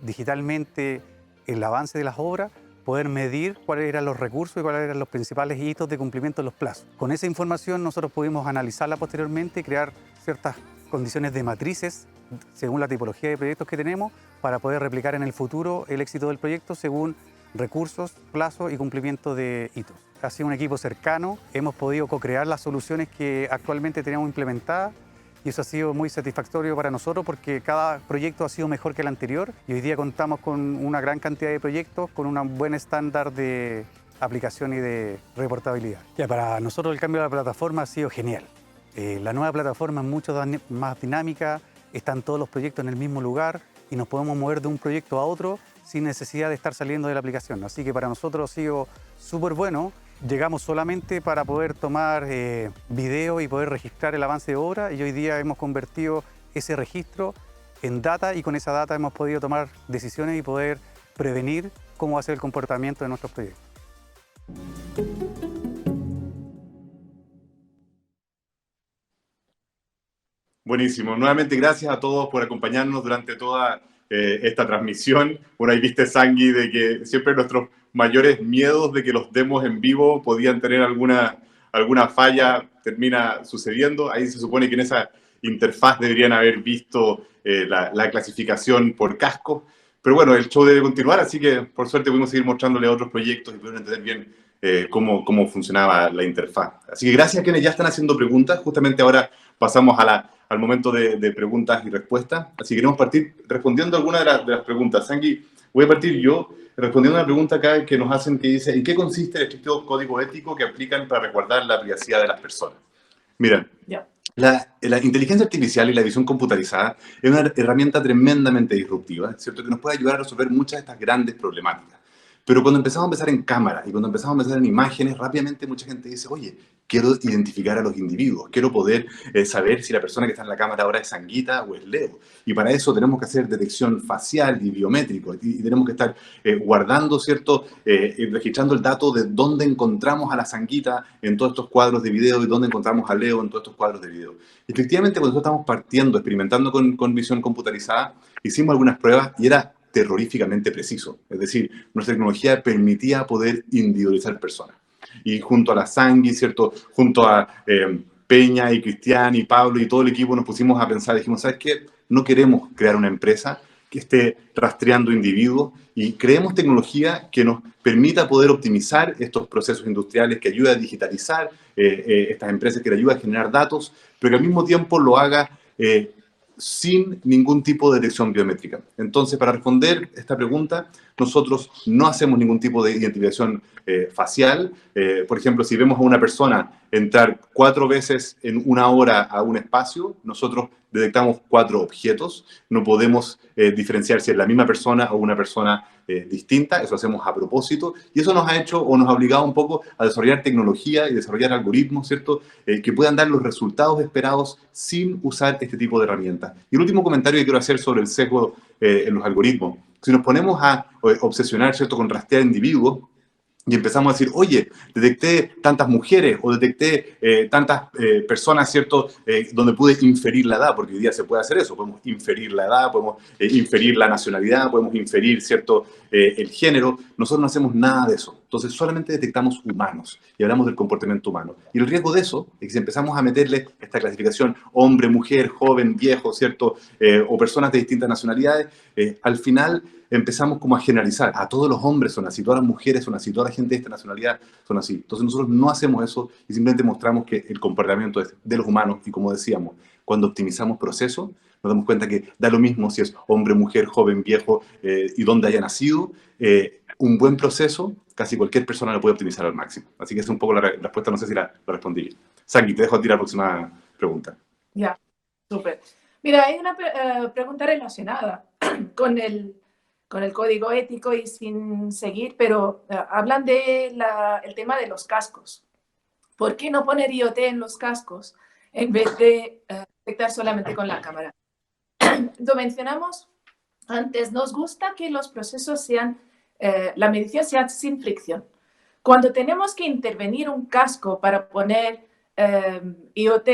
digitalmente el avance de las obras, poder medir cuáles eran los recursos y cuáles eran los principales hitos de cumplimiento de los plazos. Con esa información nosotros pudimos analizarla posteriormente y crear ciertas condiciones de matrices según la tipología de proyectos que tenemos para poder replicar en el futuro el éxito del proyecto según recursos, plazos y cumplimiento de hitos. Ha sido un equipo cercano, hemos podido co-crear las soluciones que actualmente tenemos implementadas y eso ha sido muy satisfactorio para nosotros porque cada proyecto ha sido mejor que el anterior y hoy día contamos con una gran cantidad de proyectos con un buen estándar de aplicación y de reportabilidad. Ya, para nosotros el cambio de la plataforma ha sido genial. La nueva plataforma es mucho más dinámica, están todos los proyectos en el mismo lugar y nos podemos mover de un proyecto a otro sin necesidad de estar saliendo de la aplicación. Así que para nosotros ha sido súper bueno. Llegamos solamente para poder tomar video y poder registrar el avance de obra y hoy día hemos convertido ese registro en data y con esa data hemos podido tomar decisiones y poder prevenir cómo va a ser el comportamiento de nuestros proyectos. Buenísimo. Nuevamente gracias a todos por acompañarnos durante toda esta transmisión. Bueno, ahí viste, Sangui, de que siempre nuestros mayores miedos de que los demos en vivo podían tener alguna falla, termina sucediendo. Ahí se supone que en esa interfaz deberían haber visto la clasificación por casco. Pero bueno, el show debe continuar, así que por suerte pudimos seguir mostrándole otros proyectos y pudieron entender bien cómo funcionaba la interfaz. Así que gracias a quienes ya están haciendo preguntas. Justamente ahora pasamos al momento de preguntas y respuestas. Así que queremos partir respondiendo algunas de las preguntas. Sangui, voy a partir yo respondiendo a una pregunta acá que nos hacen que dice: ¿en qué consiste el estricto código ético que aplican para resguardar la privacidad de las personas? Mira, la inteligencia artificial y la visión computarizada es una herramienta tremendamente disruptiva, ¿cierto? Que nos puede ayudar a resolver muchas de estas grandes problemáticas. Pero cuando empezamos a pensar en cámaras y cuando empezamos a pensar en imágenes, rápidamente mucha gente dice: oye, quiero identificar a los individuos, quiero poder saber si la persona que está en la cámara ahora es Sanguita o es Leo. Y para eso tenemos que hacer detección facial y biométrico, y tenemos que estar guardando, ¿cierto? Registrando el dato de dónde encontramos a la Sanguita en todos estos cuadros de video y dónde encontramos a Leo en todos estos cuadros de video. Efectivamente, cuando nosotros estamos partiendo, experimentando con visión computarizada, hicimos algunas pruebas y era terroríficamente preciso. Es decir, nuestra tecnología permitía poder individualizar personas. Y junto a la Sangui, ¿cierto? Junto a Peña y Cristian y Pablo y todo el equipo nos pusimos a pensar, dijimos: ¿sabes qué? No queremos crear una empresa que esté rastreando individuos, y creemos tecnología que nos permita poder optimizar estos procesos industriales, que ayude a digitalizar estas empresas, que le ayude a generar datos, pero que al mismo tiempo lo haga sin ningún tipo de detección biométrica. Entonces, para responder esta pregunta, nosotros no hacemos ningún tipo de identificación facial. Por ejemplo, si vemos a una persona entrar 4 veces en una hora a un espacio, nosotros detectamos 4 objetos. No podemos diferenciar si es la misma persona o una persona distinta. Eso hacemos a propósito, y eso nos ha hecho o nos ha obligado un poco a desarrollar tecnología y desarrollar algoritmos, ¿cierto? Que puedan dar los resultados esperados sin usar este tipo de herramientas. Y el último comentario que quiero hacer sobre el sesgo en los algoritmos: si nos ponemos a obsesionar, ¿cierto?, con rastrear individuos, y empezamos a decir: oye, detecté tantas mujeres o detecté tantas personas, ¿cierto?, donde pude inferir la edad, porque hoy día se puede hacer eso, podemos inferir la edad, podemos inferir la nacionalidad, podemos inferir, ¿cierto?, el género. Nosotros no hacemos nada de eso. Entonces solamente detectamos humanos y hablamos del comportamiento humano. Y el riesgo de eso es que si empezamos a meterle esta clasificación hombre, mujer, joven, viejo, ¿cierto?, o personas de distintas nacionalidades, al final empezamos como a generalizar: a todos los hombres son así, todas las mujeres son así, toda la gente de esta nacionalidad son así. Entonces nosotros no hacemos eso y simplemente mostramos que el comportamiento es de los humanos. Y como decíamos, cuando optimizamos procesos, nos damos cuenta que da lo mismo si es hombre, mujer, joven, viejo y dónde haya nacido. Un buen proceso, casi cualquier persona lo puede optimizar al máximo. Así que esa es un poco la respuesta, no sé si la respondí bien. Sangui, te dejo a ti la próxima pregunta. Ya, súper. Mira, hay una pregunta relacionada con el código ético y sin seguir, pero hablan del tema de los cascos. ¿Por qué no poner IoT en los cascos en vez de detectar solamente con la cámara? Lo mencionamos antes, nos gusta que los procesos sean, la medición sea sin fricción. Cuando tenemos que intervenir un casco para poner IoT,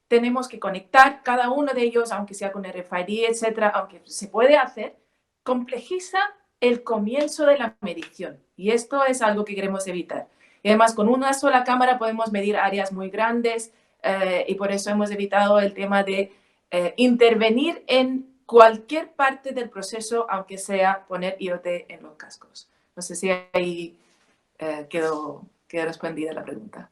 tenemos que conectar cada uno de ellos, aunque sea con RFID, etcétera, aunque se puede hacer, complejiza el comienzo de la medición. Y esto es algo que queremos evitar. Y además, con una sola cámara podemos medir áreas muy grandes y por eso hemos evitado el tema de intervenir en cualquier parte del proceso, aunque sea poner IoT en los cascos. No sé si ahí quedó respondida la pregunta.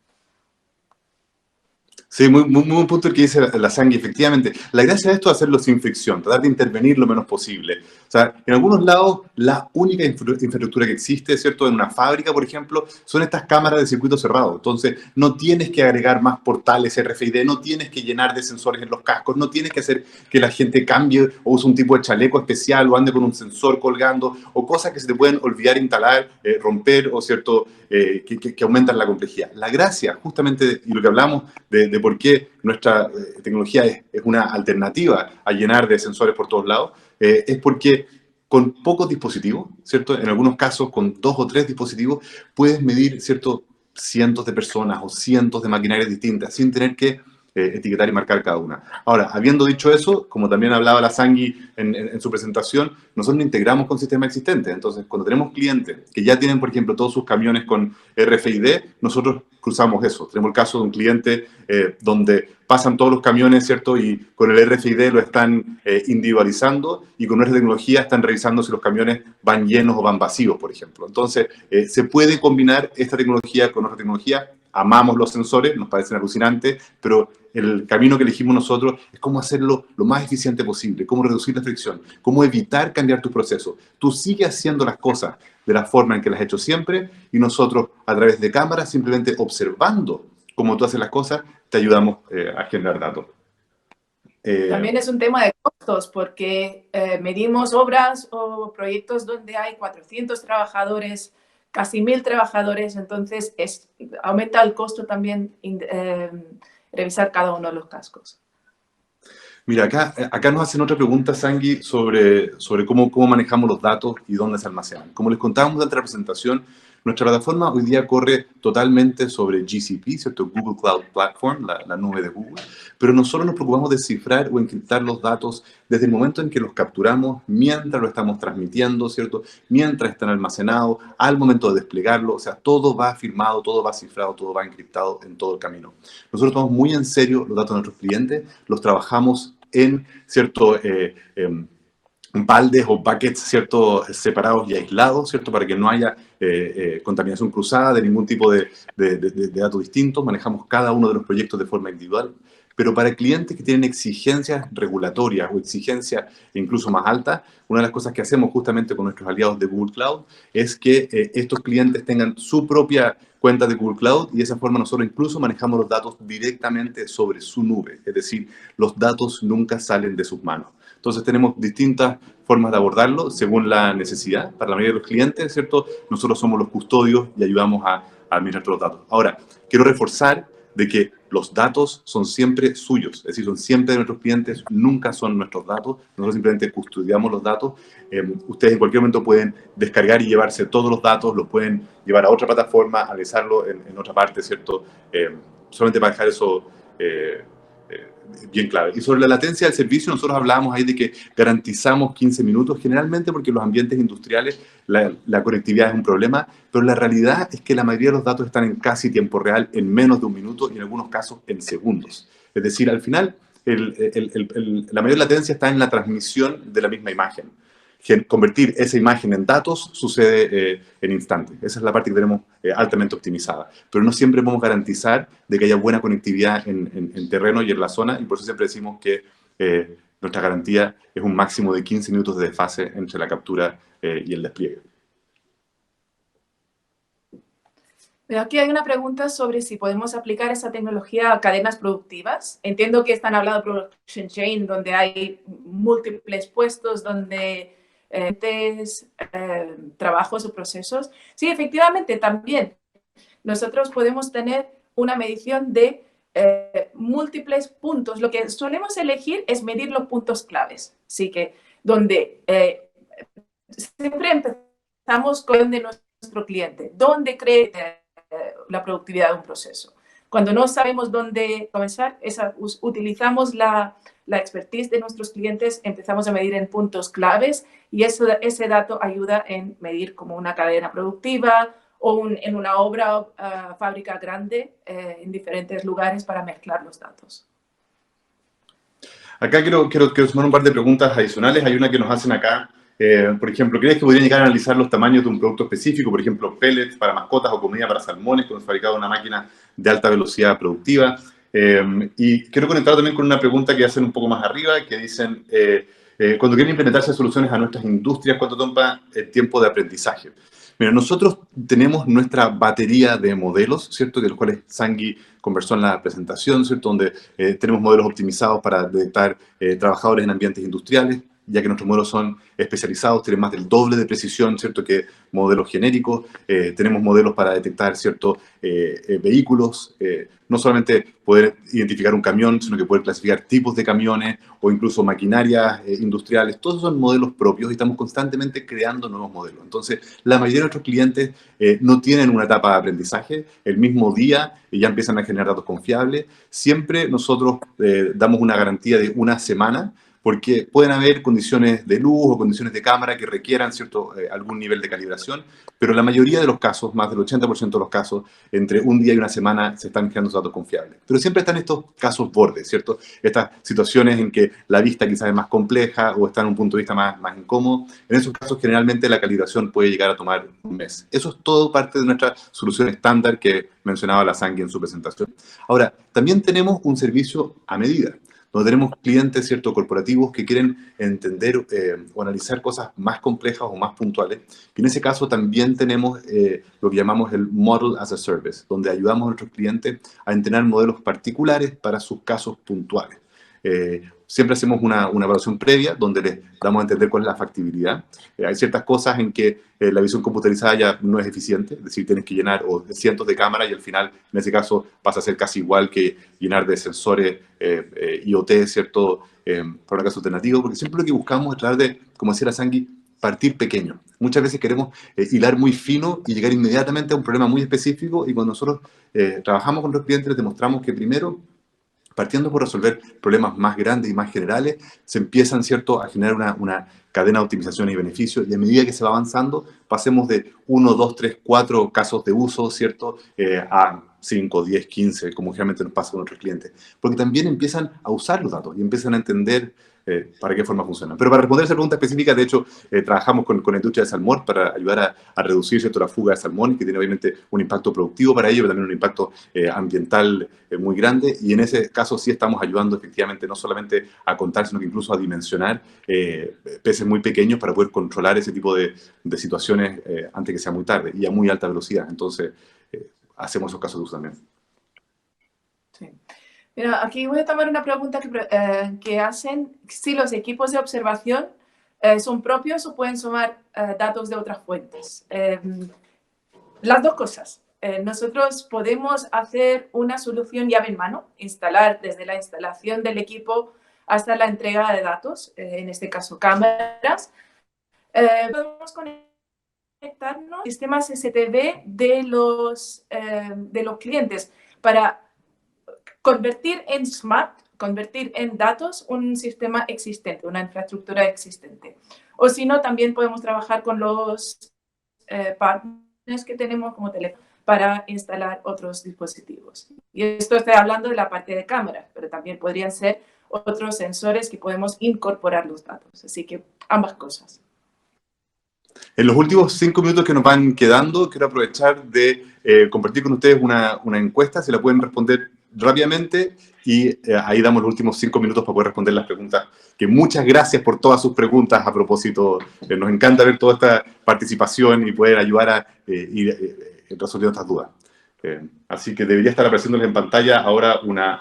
Sí, muy buen punto el que dice la Sangui. Efectivamente, la gracia de esto es hacerlo sin fricción, tratar de intervenir lo menos posible. O sea, en algunos lados, la única infraestructura que existe, ¿cierto?, en una fábrica, por ejemplo, son estas cámaras de circuito cerrado. Entonces, no tienes que agregar más portales RFID, no tienes que llenar de sensores en los cascos, no tienes que hacer que la gente cambie o use un tipo de chaleco especial o ande con un sensor colgando, o cosas que se te pueden olvidar instalar, romper, o cierto, que aumentan la complejidad. La gracia, justamente, y lo que hablamos de por qué nuestra tecnología es una alternativa a llenar de sensores por todos lados, es porque con pocos dispositivos, ¿cierto?, en algunos casos con 2 o 3 dispositivos, puedes medir, ¿cierto?, cientos de personas o cientos de maquinarias distintas sin tener que etiquetar y marcar cada una. Ahora, habiendo dicho eso, como también hablaba la Sangui en su presentación, nosotros nos integramos con sistemas existentes. Entonces, cuando tenemos clientes que ya tienen, por ejemplo, todos sus camiones con RFID, nosotros cruzamos eso. Tenemos el caso de un cliente donde pasan todos los camiones, ¿cierto? Y con el RFID lo están individualizando y con nuestra tecnología están revisando si los camiones van llenos o van vacíos, por ejemplo. Entonces, se puede combinar esta tecnología con otra tecnología. Amamos los sensores, nos parecen alucinantes, pero el camino que elegimos nosotros es cómo hacerlo lo más eficiente posible, cómo reducir la fricción, cómo evitar cambiar tus procesos. Tú sigues haciendo las cosas de la forma en que las has hecho siempre y nosotros, a través de cámaras, simplemente observando cómo tú haces las cosas, te ayudamos a generar datos. También es un tema de costos, porque medimos obras o proyectos donde hay 400 trabajadores, casi 1000 trabajadores, entonces aumenta el costo también revisar cada uno de los cascos. Mira, acá nos hacen otra pregunta, Sangui, sobre cómo manejamos los datos y dónde se almacenan. Como les contábamos durante la presentación, nuestra plataforma hoy día corre totalmente sobre GCP, ¿cierto? Google Cloud Platform, la nube de Google, pero nosotros nos preocupamos de cifrar o encriptar los datos desde el momento en que los capturamos, mientras lo estamos transmitiendo, ¿cierto? Mientras están almacenados, al momento de desplegarlo, o sea, todo va firmado, todo va cifrado, todo va encriptado en todo el camino. Nosotros tomamos muy en serio los datos de nuestros clientes, los trabajamos en, ¿cierto? Baldes o buckets, ¿cierto? Separados y aislados, ¿cierto? Para que no haya contaminación cruzada de ningún tipo de datos distintos. Manejamos cada uno de los proyectos de forma individual. Pero para clientes que tienen exigencias regulatorias o exigencias incluso más altas, una de las cosas que hacemos justamente con nuestros aliados de Google Cloud es que estos clientes tengan su propia cuenta de Google Cloud y de esa forma nosotros incluso manejamos los datos directamente sobre su nube. Es decir, los datos nunca salen de sus manos. Entonces tenemos distintas formas de abordarlo según la necesidad. Para la mayoría de los clientes, ¿cierto? Nosotros somos los custodios y ayudamos a administrar los datos. Ahora, quiero reforzar de que los datos son siempre suyos, es decir, son siempre de nuestros clientes, nunca son nuestros datos, nosotros simplemente custodiamos los datos. Ustedes en cualquier momento pueden descargar y llevarse todos los datos, los pueden llevar a otra plataforma, analizarlo en otra parte, ¿cierto? Solamente para dejar eso bien claro. Y sobre la latencia del servicio, nosotros hablábamos ahí de que garantizamos 15 minutos, generalmente porque en los ambientes industriales la conectividad es un problema, pero la realidad es que la mayoría de los datos están en casi tiempo real, en menos de un minuto y en algunos casos en segundos. Es decir, al final, la mayor latencia está en la transmisión de la misma imagen. Convertir esa imagen en datos sucede en instantes. Esa es la parte que tenemos altamente optimizada. Pero no siempre podemos garantizar de que haya buena conectividad en terreno y en la zona, y por eso siempre decimos que nuestra garantía es un máximo de 15 minutos de desfase entre la captura y el despliegue. Pero aquí hay una pregunta sobre si podemos aplicar esa tecnología a cadenas productivas. Entiendo que están hablando de production chain, donde hay múltiples puestos, donde trabajos o procesos. Sí, efectivamente, también nosotros podemos tener una medición de múltiples puntos. Lo que solemos elegir es medir los puntos claves. Así que donde siempre empezamos con de nuestro cliente, dónde cree la productividad de un proceso. Cuando no sabemos dónde comenzar, utilizamos la expertise de nuestros clientes, empezamos a medir en puntos claves y ese dato ayuda en medir como una cadena productiva o en una obra fábrica grande en diferentes lugares para mezclar los datos. Acá quiero sumar un par de preguntas adicionales. Hay una que nos hacen acá. Por ejemplo, ¿crees que podrían llegar a analizar los tamaños de un producto específico? Por ejemplo, pellets para mascotas o comida para salmones cuando es fabricado una máquina de alta velocidad productiva. Y quiero conectar también con una pregunta que hacen un poco más arriba, que dicen, cuando quieren implementarse soluciones a nuestras industrias, ¿cuánto toma el tiempo de aprendizaje? Mira, nosotros tenemos nuestra batería de modelos, ¿cierto? De los cuales Sangui conversó en la presentación, ¿cierto? Donde tenemos modelos optimizados para detectar trabajadores en ambientes industriales. ya que nuestros modelos son especializados, tienen más del doble de precisión, ¿cierto?, que modelos genéricos. Tenemos modelos para detectar ciertos vehículos, no solamente poder identificar un camión, sino que poder clasificar tipos de camiones o incluso maquinarias industriales. Todos son modelos propios y estamos constantemente creando nuevos modelos. Entonces, la mayoría de nuestros clientes no tienen una etapa de aprendizaje. El mismo día ya empiezan a generar datos confiables. Siempre nosotros damos una garantía de una semana, porque pueden haber condiciones de luz o condiciones de cámara que requieran algún nivel de calibración, pero la mayoría de los casos, más del 80% de los casos, entre un día y una semana se están generando datos confiables. Pero siempre están estos casos bordes, ¿cierto? Estas situaciones en que la vista quizás es más compleja o está en un punto de vista más incómodo. En esos casos, generalmente, la calibración puede llegar a tomar un mes. Eso es todo parte de nuestra solución estándar que mencionaba la Sangui en su presentación. Ahora, también tenemos un servicio a medida, donde tenemos clientes, ¿cierto?, corporativos que quieren entender o analizar cosas más complejas o más puntuales. Y en ese caso también tenemos lo que llamamos el Model as a Service, donde ayudamos a nuestros clientes a entrenar modelos particulares para sus casos puntuales. Siempre hacemos una evaluación previa donde les damos a entender cuál es la factibilidad. Hay ciertas cosas en que la visión computarizada ya no es eficiente, es decir, tienes que llenar cientos de cámaras y al final, en ese caso, pasa a ser casi igual que llenar de sensores IoT, ¿cierto?, para un caso alternativo, porque siempre lo que buscamos es tratar de, como decía la Sangui, partir pequeño. Muchas veces queremos hilar muy fino y llegar inmediatamente a un problema muy específico, y cuando nosotros trabajamos con los clientes les demostramos que primero, partiendo por resolver problemas más grandes y más generales, se empiezan, ¿cierto?, a generar una cadena de optimización y beneficios, y a medida que se va avanzando, pasemos de 1, 2, 3, 4 casos de uso, ¿cierto?, a 5, 10, 15, como generalmente nos pasa con otros clientes. Porque también empiezan a usar los datos y empiezan a entender para qué forma funcionan. Pero para responder esa pregunta específica, de hecho, trabajamos con la industria de salmón para ayudar a reducir, ¿cierto?, la fuga de salmón, que tiene obviamente un impacto productivo para ello, pero también un impacto ambiental muy grande. Y en ese caso sí estamos ayudando efectivamente no solamente a contar, sino que incluso a dimensionar peces muy pequeños para poder controlar ese tipo de situaciones antes que sea muy tarde y a muy alta velocidad. Entonces, hacemos esos casos de uso también. Sí. Mira, aquí voy a tomar una pregunta que hacen si los equipos de observación son propios o pueden sumar datos de otras fuentes. Las dos cosas. Nosotros podemos hacer una solución llave en mano, instalar desde la instalación del equipo hasta la entrega de datos, en este caso cámaras. Podemos conectarnos a sistemas STB de los clientes para convertir en smart, convertir en datos un sistema existente, una infraestructura existente. O si no, también podemos trabajar con los partners que tenemos como teléfono para instalar otros dispositivos. Y esto estoy hablando de la parte de cámaras, pero también podrían ser otros sensores que podemos incorporar los datos. Así que ambas cosas. En los últimos 5 minutos que nos van quedando, quiero aprovechar de compartir con ustedes una encuesta, si la pueden responder rápidamente, y ahí damos los últimos 5 minutos para poder responder las preguntas. Que muchas gracias por todas sus preguntas a propósito. Nos encanta ver toda esta participación y poder ayudar a ir resolviendo estas dudas. Así que debería estar apareciéndoles en pantalla ahora una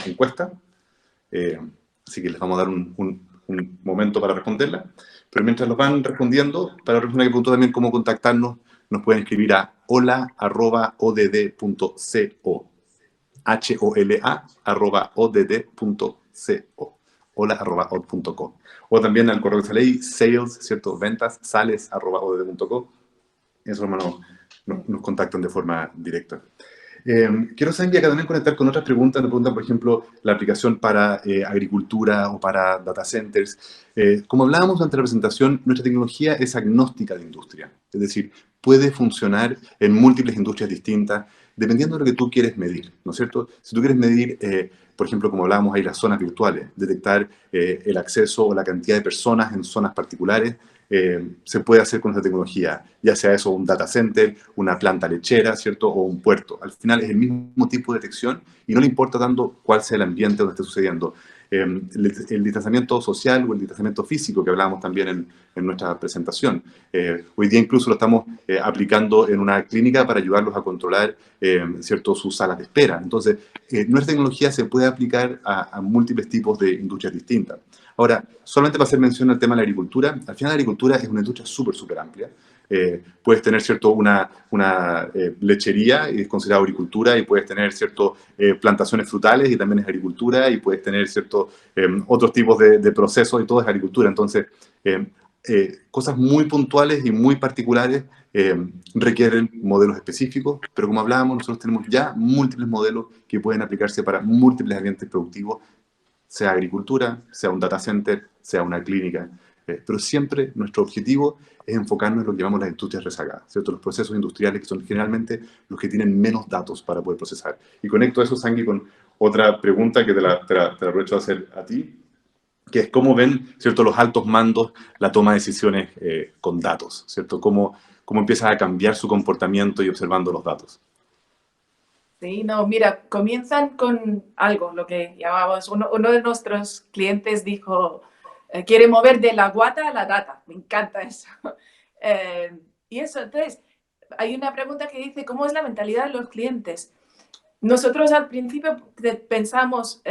encuesta. Así que les vamos a dar un momento para responderla. Pero mientras los van respondiendo, para la persona que preguntó también cómo contactarnos, nos pueden escribir a hola@odd.co. hola@odd.co. hola@odd.co. O también al correo de ley, sales, ¿cierto? Ventas, sales@odd.co. Eso, hermano, nos contactan de forma directa. Quiero saber que acá también conectar con otras preguntas. Me preguntan, por ejemplo, la aplicación para agricultura o para data centers. Como hablábamos durante la presentación, nuestra tecnología es agnóstica de industria. Es decir, puede funcionar en múltiples industrias distintas, dependiendo de lo que tú quieres medir, ¿no es cierto? Si tú quieres medir, por ejemplo, como hablábamos ahí, las zonas virtuales, detectar el acceso o la cantidad de personas en zonas particulares, se puede hacer con esta tecnología, ya sea eso un data center, una planta lechera, ¿cierto? O un puerto. Al final es el mismo tipo de detección y no le importa tanto cuál sea el ambiente donde esté sucediendo. El distanciamiento social o el distanciamiento físico que hablábamos también en nuestra presentación. Hoy día incluso lo estamos aplicando en una clínica para ayudarlos a controlar ¿cierto? Sus salas de espera. Entonces, nuestra tecnología se puede aplicar a múltiples tipos de industrias distintas. Ahora, solamente para hacer mención al tema de la agricultura, al final la agricultura es una industria súper amplia. Puedes tener, ¿cierto?, una lechería y es considerado agricultura, y puedes tener, ¿cierto?, plantaciones frutales y también es agricultura, y puedes tener, ¿cierto?, otros tipos de procesos y todo es agricultura. Entonces, cosas muy puntuales y muy particulares requieren modelos específicos, pero como hablábamos, nosotros tenemos ya múltiples modelos que pueden aplicarse para múltiples ambientes productivos, sea agricultura, sea un data center, sea una clínica. Pero siempre nuestro objetivo es enfocarnos en lo que llamamos las industrias rezagadas, ¿cierto? Los procesos industriales que son generalmente los que tienen menos datos para poder procesar. Y conecto eso, Sangui, con otra pregunta que te la aprovecho de hacer a ti, que es cómo ven, ¿cierto?, los altos mandos la toma de decisiones con datos, ¿cierto? Cómo empiezan a cambiar su comportamiento y observando los datos. Sí, no, mira, comienzan con algo, lo que llamábamos, uno de nuestros clientes dijo, quiere mover de la guata a la data. Me encanta eso. Y eso, entonces, hay una pregunta que dice, ¿cómo es la mentalidad de los clientes? Nosotros al principio pensamos,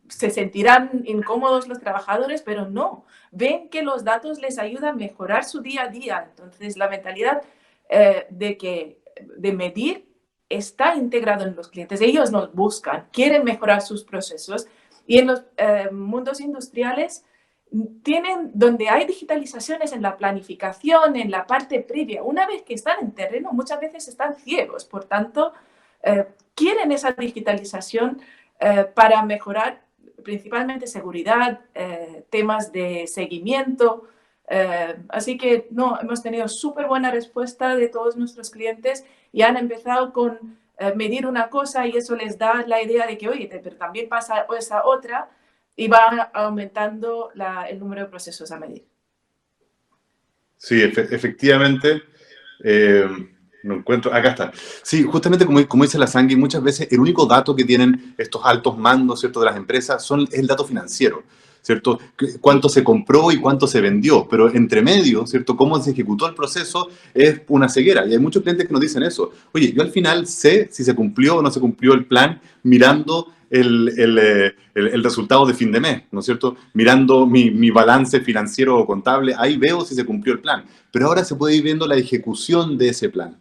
se sentirán incómodos los trabajadores, pero no. Ven que los datos les ayudan a mejorar su día a día. Entonces, la mentalidad de medir está integrado en los clientes. Ellos nos buscan, quieren mejorar sus procesos, y en los mundos industriales donde hay digitalizaciones en la planificación, en la parte previa. Una vez que están en terreno, muchas veces están ciegos. Por tanto, quieren esa digitalización para mejorar principalmente seguridad, temas de seguimiento. Así que no, hemos tenido súper buena respuesta de todos nuestros clientes y han empezado con medir una cosa y eso les da la idea de que, oye, pero también pasa esa otra, y va aumentando el número de procesos a medir. Sí, efectivamente. No encuentro, acá está. Sí, justamente como dice la Sangui, muchas veces el único dato que tienen estos altos mandos, ¿cierto?, de las empresas es el dato financiero, ¿cierto? Cuánto se compró y cuánto se vendió, pero entre medio, ¿cierto?, cómo se ejecutó el proceso es una ceguera. Y hay muchos clientes que nos dicen eso. Oye, yo al final sé si se cumplió o no se cumplió el plan mirando el resultado de fin de mes, ¿no es cierto? Mirando mi balance financiero o contable, ahí veo si se cumplió el plan. Pero ahora se puede ir viendo la ejecución de ese plan.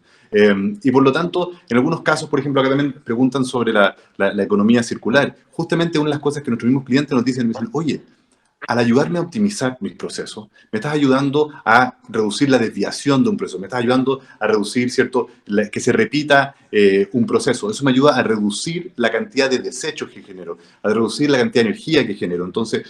Y por lo tanto, en algunos casos, por ejemplo, acá también preguntan sobre la economía circular. Justamente una de las cosas que nuestros mismos clientes nos dicen, oye, al ayudarme a optimizar mis procesos, me estás ayudando a reducir la desviación de un proceso, me estás ayudando a reducir, ¿cierto?, que se repita un proceso. Eso me ayuda a reducir la cantidad de desechos que genero, a reducir la cantidad de energía que genero. Entonces,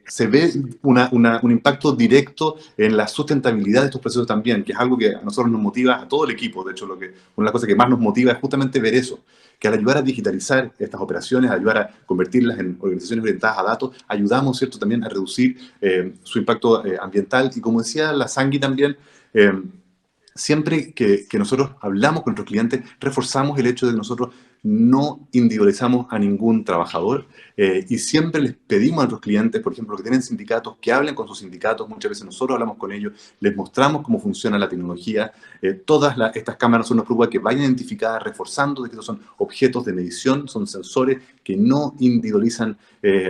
se ve un impacto directo en la sustentabilidad de estos procesos también, que es algo que a nosotros nos motiva, a todo el equipo. De hecho, una de las cosas que más nos motiva es justamente ver eso, que al ayudar a digitalizar estas operaciones, al ayudar a convertirlas en organizaciones orientadas a datos, ayudamos, ¿cierto?, también a reducir su impacto ambiental. Y como decía la Sangui también, siempre que nosotros hablamos con nuestros clientes, reforzamos el hecho de que nosotros no individualizamos a ningún trabajador y siempre les pedimos a nuestros clientes, por ejemplo, que tienen sindicatos, que hablen con sus sindicatos. Muchas veces nosotros hablamos con ellos, les mostramos cómo funciona la tecnología. Todas estas cámaras son una prueba que vayan identificadas, reforzando de que estos son objetos de medición, son sensores que no individualizan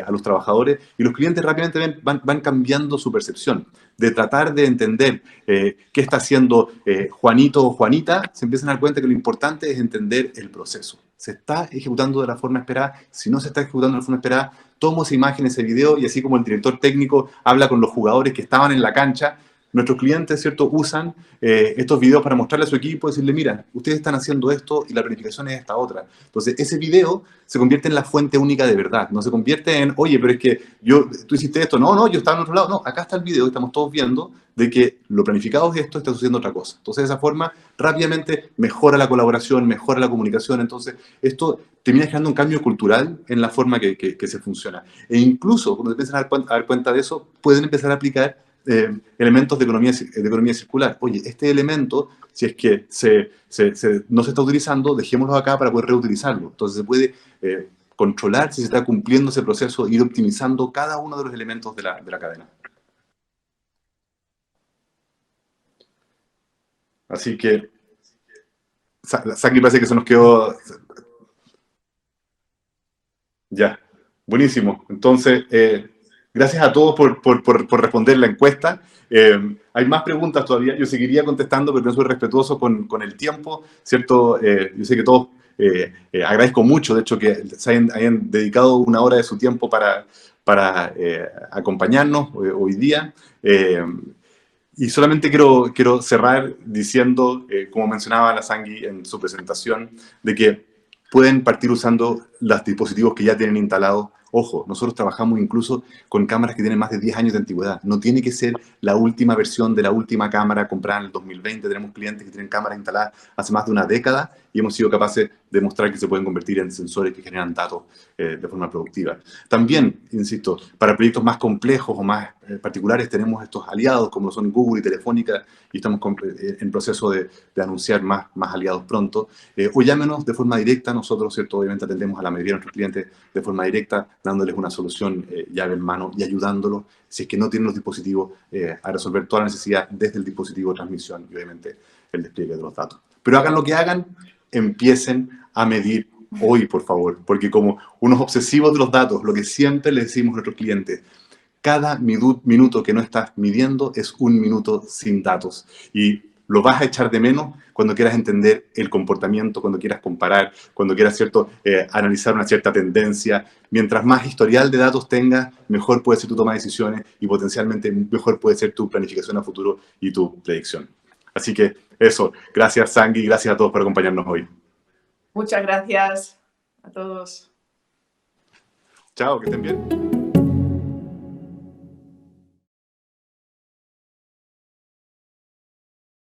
a los trabajadores, y los clientes rápidamente van cambiando su percepción. De tratar de entender qué está haciendo Juanito o Juanita, se empiezan a dar cuenta que lo importante es entender el proceso. ¿Se está ejecutando de la forma esperada? Si no se está ejecutando de la forma esperada, tomo esa imagen, ese video, y así como el director técnico habla con los jugadores que estaban en la cancha, nuestros clientes, ¿cierto?, usan estos videos para mostrarle a su equipo y decirle, mira, ustedes están haciendo esto y la planificación es esta otra. Entonces, ese video se convierte en la fuente única de verdad. No se convierte en, oye, pero es que tú hiciste esto. No, yo estaba en otro lado. No, acá está el video y estamos todos viendo de que lo planificado es esto, está sucediendo otra cosa. Entonces, de esa forma, rápidamente mejora la colaboración, mejora la comunicación. Entonces, esto termina generando un cambio cultural en la forma que se funciona. E incluso, cuando se empiezan a dar cuenta de eso, pueden empezar a aplicar elementos de economía circular. Oye, este elemento, si es que no se está utilizando, dejémoslo acá para poder reutilizarlo. Entonces se puede controlar si se está cumpliendo ese proceso, ir optimizando cada uno de los elementos de la cadena. Así que, Saki, parece que se nos quedó. Ya, buenísimo. Entonces, Gracias a todos por responder la encuesta. Hay más preguntas todavía. Yo seguiría contestando, pero no soy respetuoso con el tiempo, ¿cierto? Yo sé que todos agradezco mucho, de hecho, que se hayan dedicado una hora de su tiempo para acompañarnos hoy día. Y solamente quiero cerrar diciendo, como mencionaba la Sangui en su presentación, de que pueden partir usando los dispositivos que ya tienen instalados. Ojo, nosotros trabajamos incluso con cámaras que tienen más de 10 años de antigüedad. No tiene que ser la última versión de la última cámara comprada en el 2020. Tenemos clientes que tienen cámaras instaladas hace más de una década y hemos sido capaces de mostrar que se pueden convertir en sensores que generan datos de forma productiva. También, insisto, para proyectos más complejos o más particulares tenemos estos aliados como son Google y Telefónica y estamos en proceso de anunciar más aliados pronto. O llámenos de forma directa. Nosotros, ¿cierto? Obviamente atendemos a la mayoría de nuestros clientes de forma directa, dándoles una solución llave en mano y ayudándolos, si es que no tienen los dispositivos, a resolver toda la necesidad desde el dispositivo de transmisión y obviamente el despliegue de los datos. Pero hagan lo que hagan, empiecen a medir hoy, por favor, porque como unos obsesivos de los datos, lo que siempre le decimos a nuestros clientes, cada minuto que no estás midiendo es un minuto sin datos. Y lo vas a echar de menos cuando quieras entender el comportamiento, cuando quieras comparar, cuando quieras, ¿cierto? Analizar una cierta tendencia. Mientras más historial de datos tengas, mejor puede ser tu toma de decisiones y potencialmente mejor puede ser tu planificación a futuro y tu predicción. Así que eso, gracias Sangui, gracias a todos por acompañarnos hoy. Muchas gracias a todos. Chao, que estén bien.